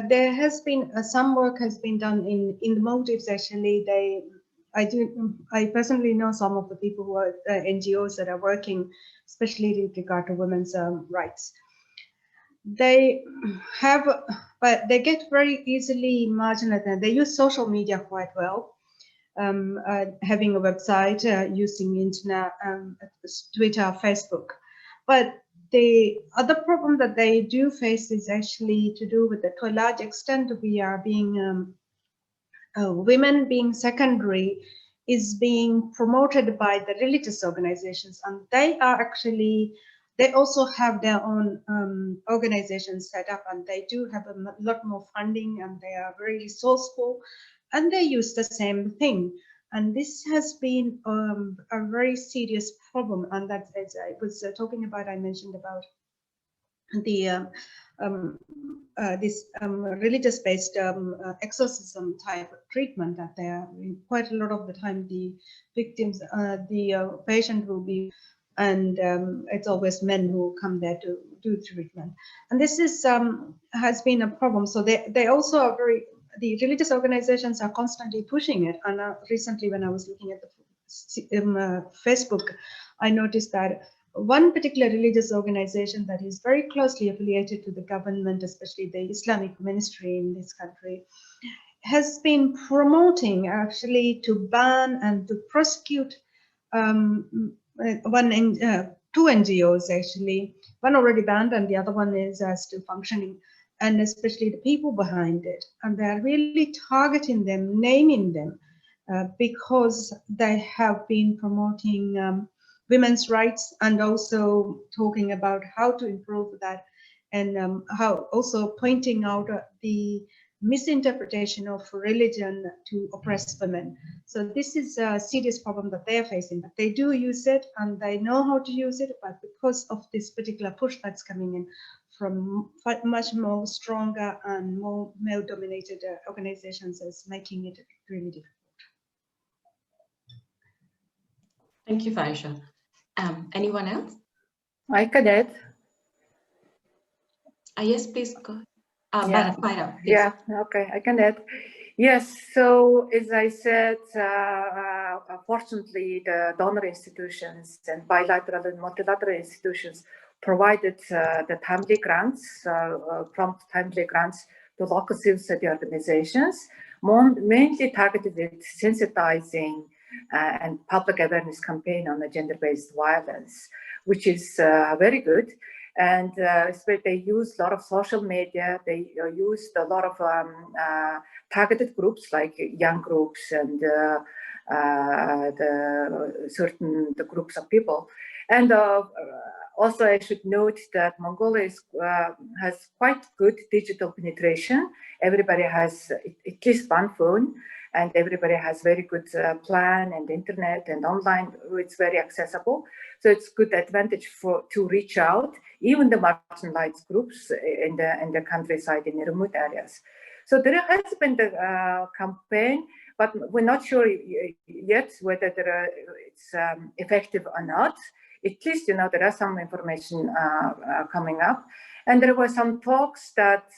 there has been some work has been done in the motives. Actually, I personally know some of the people who are NGOs that are working, especially with regard to women's rights. They have, but they get very easily marginalized. They use social media quite well, having a website, using internet, Twitter, Facebook, but the other problem that they do face is actually to do with that, to a large extent, we are being, women being secondary is being promoted by the religious organizations, and they are actually, they also have their own organizations set up, and they do have a lot more funding, and they are very resourceful, and they use the same thing. And this has been a very serious problem, and that, as I was talking about, I mentioned about the religious-based exorcism type treatment, that they are quite a lot of the time the victims, the patient will be, and it's always men who come there to do treatment, and this is has been a problem. So they also are the religious organizations are constantly pushing it. And recently, when I was looking at the Facebook, I noticed that one particular religious organization that is very closely affiliated to the government, especially the Islamic ministry in this country, has been promoting actually to ban and to prosecute two NGOs actually. One already banned and the other one is still functioning, and especially the people behind it. And they're really targeting them, naming them, because they have been promoting women's rights and also talking about how to improve that, and how also pointing out the misinterpretation of religion to oppress women. So this is a serious problem that they are facing. But they do use it and they know how to use it, but because of this particular push that's coming in from much more stronger and more male-dominated organizations, is making it really difficult. Thank you, Faisha. Anyone else? I can add. Yes, please go. Yeah. Faira, please. Yeah, okay, I can add. Yes, so as I said, fortunately, the donor institutions and bilateral and multilateral institutions provided the timely grants, prompt timely grants to local civil society organizations, mainly targeted at sensitizing and public awareness campaign on the gender-based violence, which is very good. And they used a lot of social media. They used a lot of targeted groups like young groups and the groups of people. And also, I should note that Mongolia has quite good digital penetration. Everybody has at least one phone, and everybody has very good plan and internet and online. It's very accessible. So it's good advantage to reach out, even the marginalized groups in the countryside, in the remote areas. So there has been the campaign, but we're not sure yet whether it's effective or not. At least, there are some information coming up. And there were some talks that,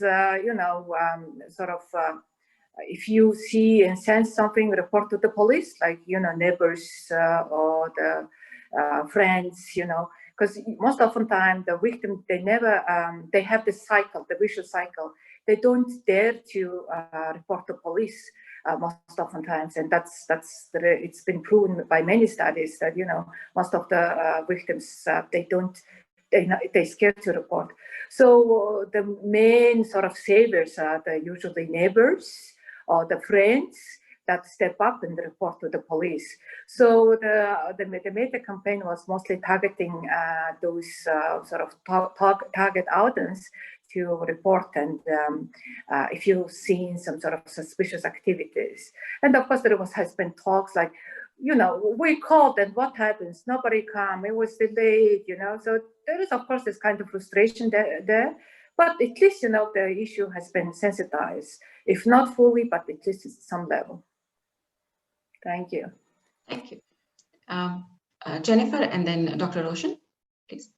if you see and sense something, report to the police, like, neighbors or the friends, because most often time the victim, they never, they have the cycle, the vicious cycle. They don't dare to report to police most often times, and it's been proven by many studies that most of the victims they're scared to report. So the main sort of saviors are usually neighbors or the friends that step up and report to the police. So the media campaign was mostly targeting those sort of target audience to report, and if you've seen some sort of suspicious activities. And of course there has been talks like, we called and what happens? Nobody come, it was delayed, So there is of course this kind of frustration there. But at least, the issue has been sensitized, if not fully, but at least at some level. Thank you. Thank you. Jennifer and then Dr. Roshan, please.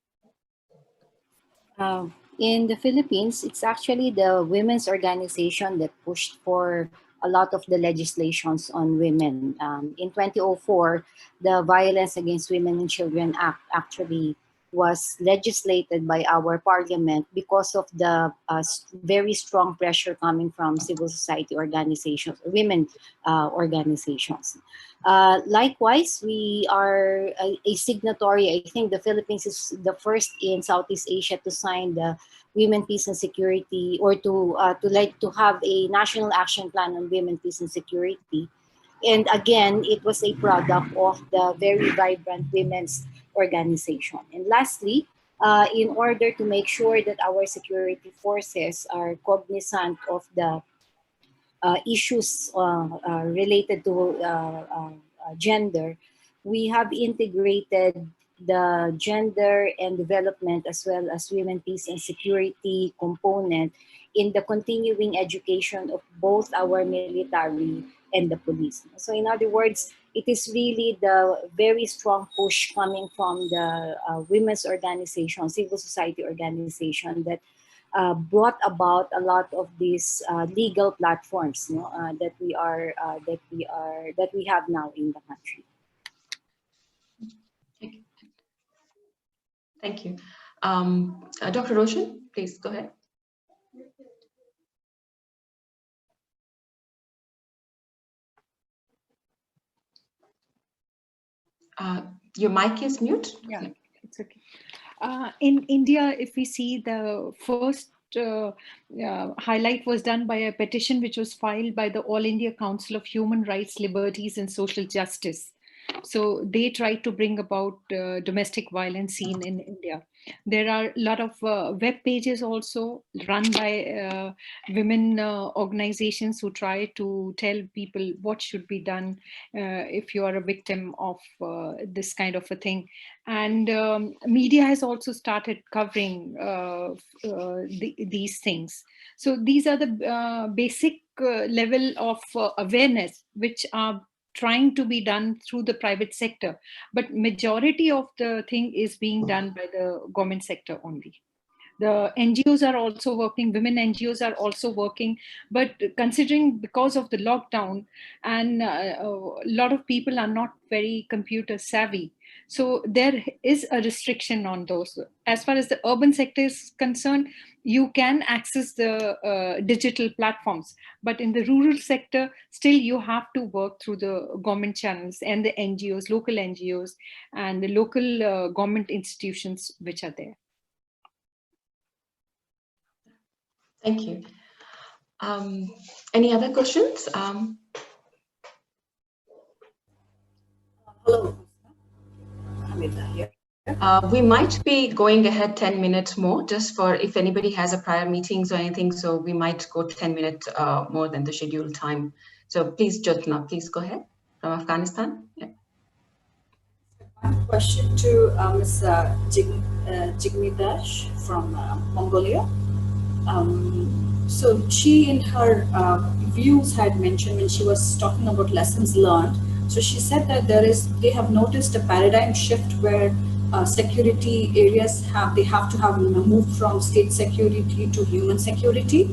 In the Philippines, it's actually the women's organization that pushed for a lot of the legislations on women. In 2004, the Violence Against Women and Children Act actually was legislated by our parliament because of the very strong pressure coming from civil society organizations, women organizations. Likewise, we are a signatory. I think the Philippines is the first in Southeast Asia to sign the Women, Peace and Security, or to have a national action plan on women, peace and security. And again, it was a product of the very vibrant women's organization. And lastly, in order to make sure that our security forces are cognizant of the issues related to gender, we have integrated the gender and development as well as women, peace and security component in the continuing education of both our military and the police. So in other words, it is really the very strong push coming from the women's organization, civil society organization that brought about a lot of these legal platforms, you know, that we have now in the country. Thank you. Dr. Roshan, please go ahead. Your mic is mute. Yeah, it's okay. In India, if we see, the first highlight was done by a petition which was filed by the All India Council of Human Rights, Liberties and Social Justice. So they tried to bring about domestic violence scene in India. There are a lot of web pages also run by women organizations who try to tell people what should be done if you are a victim of this kind of a thing. And media has also started covering these things. So these are the basic level of awareness which are trying to be done through the private sector, but majority of the thing is being done by the government sector only. The NGOs are also working, women NGOs are also working, but considering because of the lockdown and a lot of people are not very computer savvy, so there is a restriction on those. As far as the urban sector is concerned, you can access the digital platforms, but in the rural sector, still you have to work through the government channels and the NGOs, local NGOs and the local government institutions which are there. Thank you. Any other questions? Hello. Amita here. We might be going ahead 10 minutes more, just for if anybody has a prior meetings or anything. So we might go 10 minutes more than the scheduled time. So please, Jyotna, please go ahead from Afghanistan. Yeah. One question to Ms. Jigmidash from Mongolia. So she, in her views, had mentioned when she was talking about lessons learned. So she said that they have noticed a paradigm shift where security areas have to have moved from state security to human security.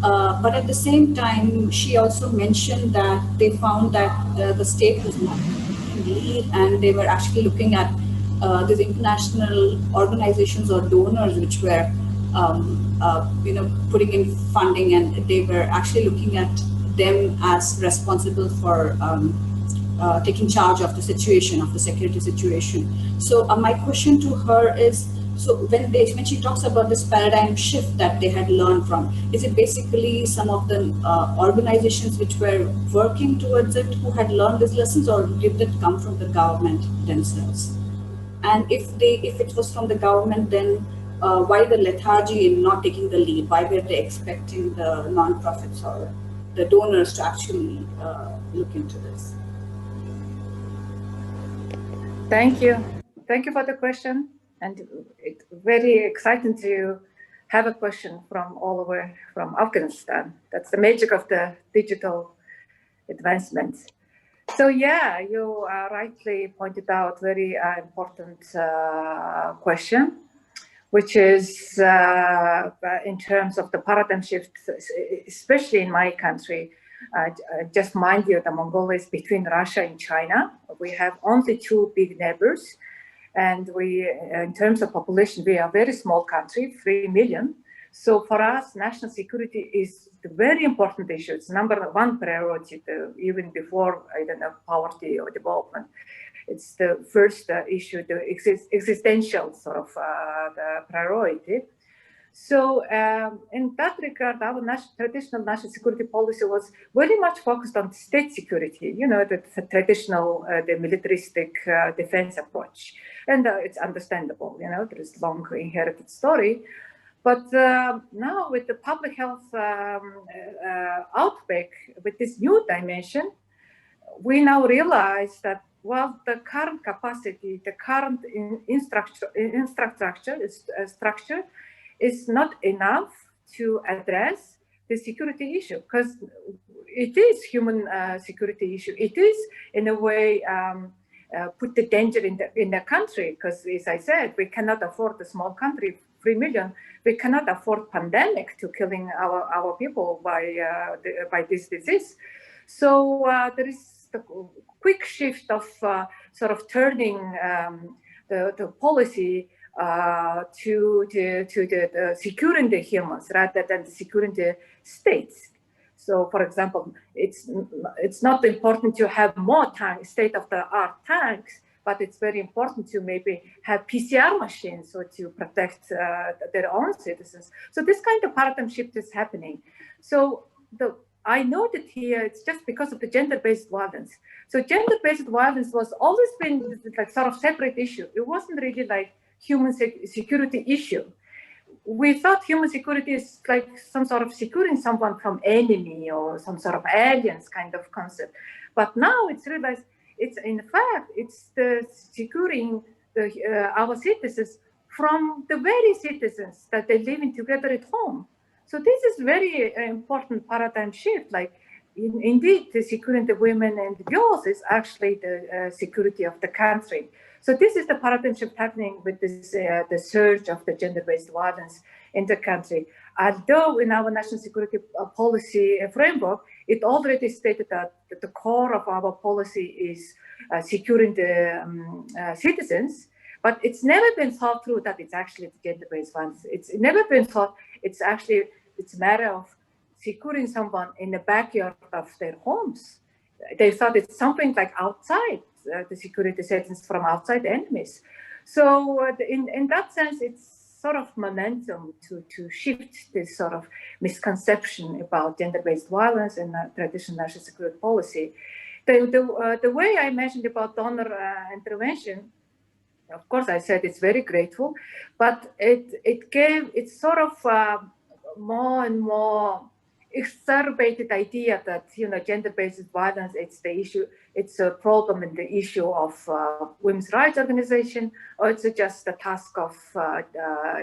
But at the same time, she also mentioned that they found that the state was not lead, and they were actually looking at these international organizations or donors which were putting in funding, and they were actually looking at them as responsible for taking charge of the situation, of the security situation. So my question to her is, so when she talks about this paradigm shift that they had learned from, is it basically some of the organizations which were working towards it who had learned these lessons, or did it come from the government themselves? And if it was from the government, then why the lethargy in not taking the lead? Why were they expecting the non-profits or the donors to actually look into this? Thank you. Thank you for the question. And it's very exciting to have a question from all over from Afghanistan. That's the magic of the digital advancement. So yeah, you rightly pointed out very important question, which is in terms of the paradigm shift, especially in my country. Just mind you, the Mongolia is between Russia and China. We have only two big neighbors. And we, in terms of population, we are a very small country, 3 million. So for us, national security is a very important issue. It's number one priority, even before, I don't know, poverty or development. It's the first issue, the existential sort of the priority. So in that regard, our traditional national security policy was very much focused on state security, you know, the traditional, the militaristic defense approach. And it's understandable, you know, there is long inherited story. But now with the public health outbreak, with this new dimension, we now realize that well, the current capacity, the current infrastructure is not enough to address the security issue, because it is human security issue. It is, in a way, put the danger in the country, because, as I said, we cannot afford a small country, 3 million. We cannot afford pandemic to killing our people by this disease. So there is the quick shift of sort of turning the policy to the securing the humans rather than securing the states. So, for example, it's not important to have more state-of-the-art tanks, but it's very important to maybe have PCR machines or to protect their own citizens. So this kind of paradigm shift is happening. So I noted here, it's just because of the gender-based violence. So gender-based violence was always been like sort of separate issue. It wasn't really like human security issue. We thought human security is like some sort of securing someone from enemy or some sort of aliens kind of concept. But now it's realized it's in fact, it's the securing our citizens from the very citizens that they're living together at home. So this is very important paradigm shift. Like indeed, the securing the women and the girls is actually the security of the country. So this is the paradigm shift happening with this, the surge of the gender-based violence in the country. Although in our national security policy framework, it already stated that the core of our policy is securing the citizens, but it's never been thought through that it's actually the gender-based violence. It's never been thought, it's actually, it's a matter of securing someone in the backyard of their homes. They thought it's something like outside, the security settings from outside enemies. So in that sense, it's sort of momentum to shift this sort of misconception about gender-based violence and traditional national security policy. The way I mentioned about donor intervention, of course, I said it's very grateful, but it's sort of more and more exacerbated idea that, you know, gender-based violence, it's the issue, it's a problem in the issue of women's rights organization, or it's just the task of,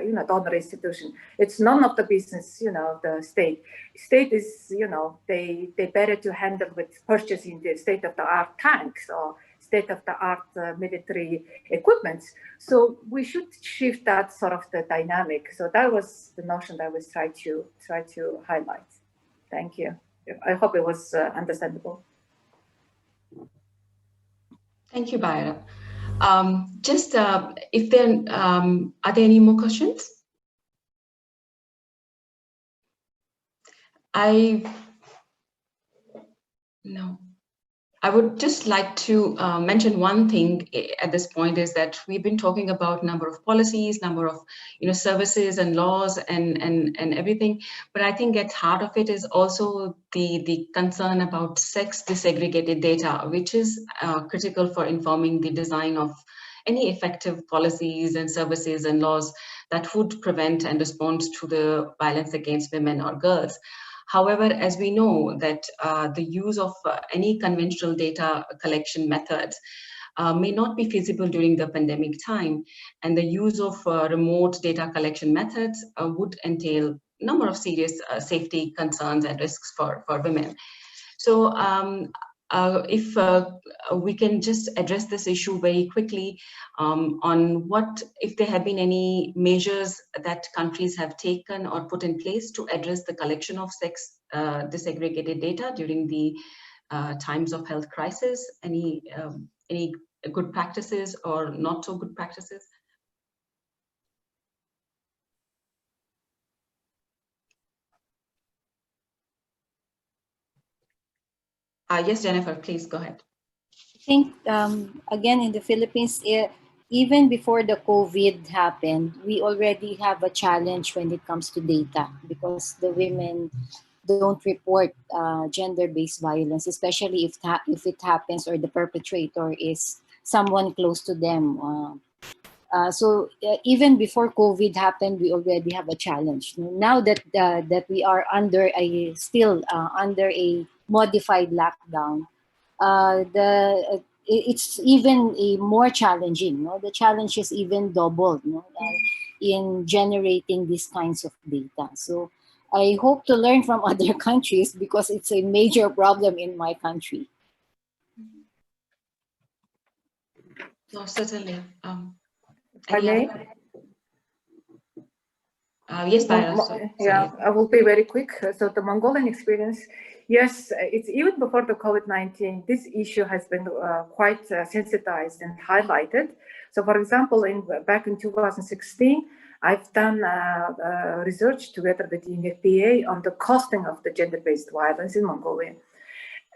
you know, donor institution. It's none of the business, you know, the state. State is, you know, they better to handle with purchasing the state-of-the-art tanks or state-of-the-art military equipment. So we should shift that sort of the dynamic. So that was the notion that I was trying to highlight. Thank you. I hope it was understandable. Thank you, Baira. If there are there any more questions? No. I would just like to mention one thing at this point is that we've been talking about number of policies, number of services and laws and everything, but I think at heart of it is also the concern about sex disaggregated data, which is critical for informing the design of any effective policies and services and laws that would prevent and respond to the violence against women or girls. However, as we know that the use of any conventional data collection methods may not be feasible during the pandemic time, and the use of remote data collection methods would entail a number of serious safety concerns and risks for women. So if we can just address this issue very quickly on what, if there have been any measures that countries have taken or put in place to address the collection of sex disaggregated data during the times of health crisis, any good practices or not so good practices? Yes, Jennifer, please go ahead. I think, again, in the Philippines, even before the COVID happened, we already have a challenge when it comes to data because the women don't report gender-based violence, especially if it happens or the perpetrator is someone close to them. So even before COVID happened, we already have a challenge. Now that we are under still under a modified lockdown, it's even more challenging. No? The challenge is even doubled, no? In generating these kinds of data. So I hope to learn from other countries because it's a major problem in my country. No, certainly. Yes, Byron. Yeah, I will be very quick. So the Mongolian experience, yes, it's even before the COVID-19, this issue has been quite sensitized and highlighted. So for example, back in 2016, I've done research together with the UNFPA on the costing of the gender-based violence in Mongolia.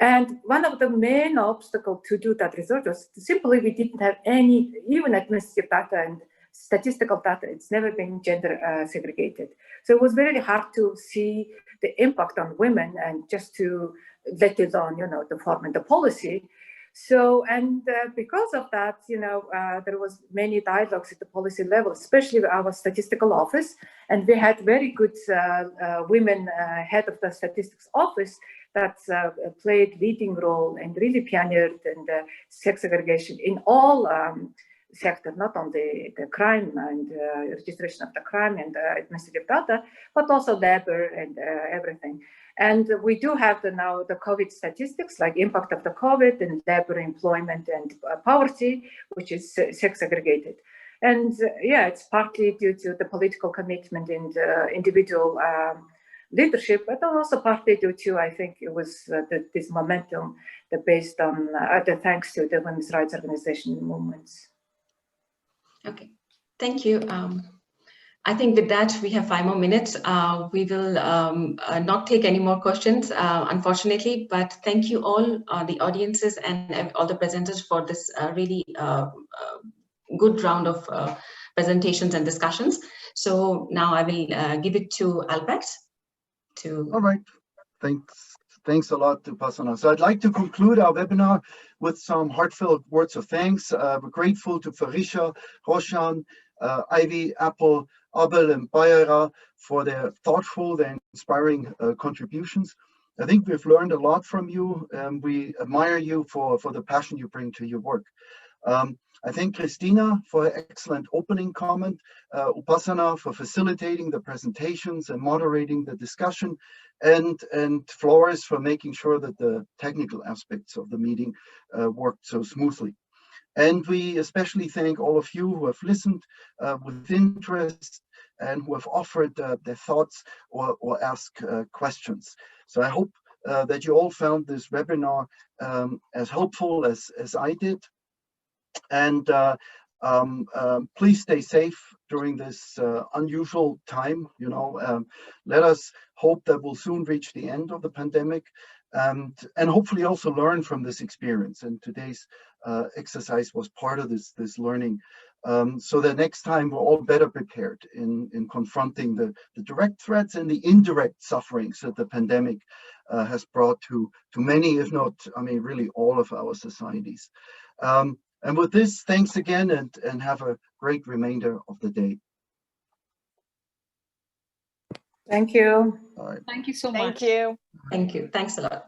And one of the main obstacles to do that research was simply we didn't have any, even administrative data and statistical data. It's never been gender segregated. So it was very hard to see the impact on women and just to let it on, the form and the policy. So, and because of that, there was many dialogues at the policy level, especially with our statistical office. And we had very good women head of the statistics office that played leading role and really pioneered in the sex segregation in all sectors, not only the crime and registration of the crime and administrative data, but also labor and everything. And we do have now the COVID statistics, like impact of the COVID and labor, employment, and poverty, which is sex segregated. And yeah, it's partly due to the political commitment and individual leadership, but also partly due to, I think it was this momentum that based on, thanks to the women's rights organization movements. Okay, thank you. I think with that, we have 5 more minutes. We will not take any more questions, unfortunately, but thank you all, the audiences and all the presenters for this really good round of presentations and discussions. So now I will give it to Albrecht. All right, thanks a lot, Upasana. So I'd like to conclude our webinar with some heartfelt words of thanks. We're grateful to Farisha, Roshan, Ivy, Apple, Abel, and Bayera for their thoughtful and inspiring contributions. I think we've learned a lot from you, and we admire you for the passion you bring to your work. I thank Cristina for her excellent opening comment, Upasana for facilitating the presentations and moderating the discussion, and Flores for making sure that the technical aspects of the meeting worked so smoothly. And we especially thank all of you who have listened with interest and who have offered their thoughts or asked questions. So I hope that you all found this webinar as helpful as I did. And please stay safe during this unusual time. Let us hope that we'll soon reach the end of the pandemic, and hopefully also learn from this experience. And today's exercise was part of this learning, so that next time we're all better prepared in confronting the direct threats and the indirect sufferings that the pandemic has brought to many, if not, really all of our societies. And with this, thanks again, and have a great remainder of the day. Thank you. All right. Thank you so much. Thank you. Thank you. Thanks a lot.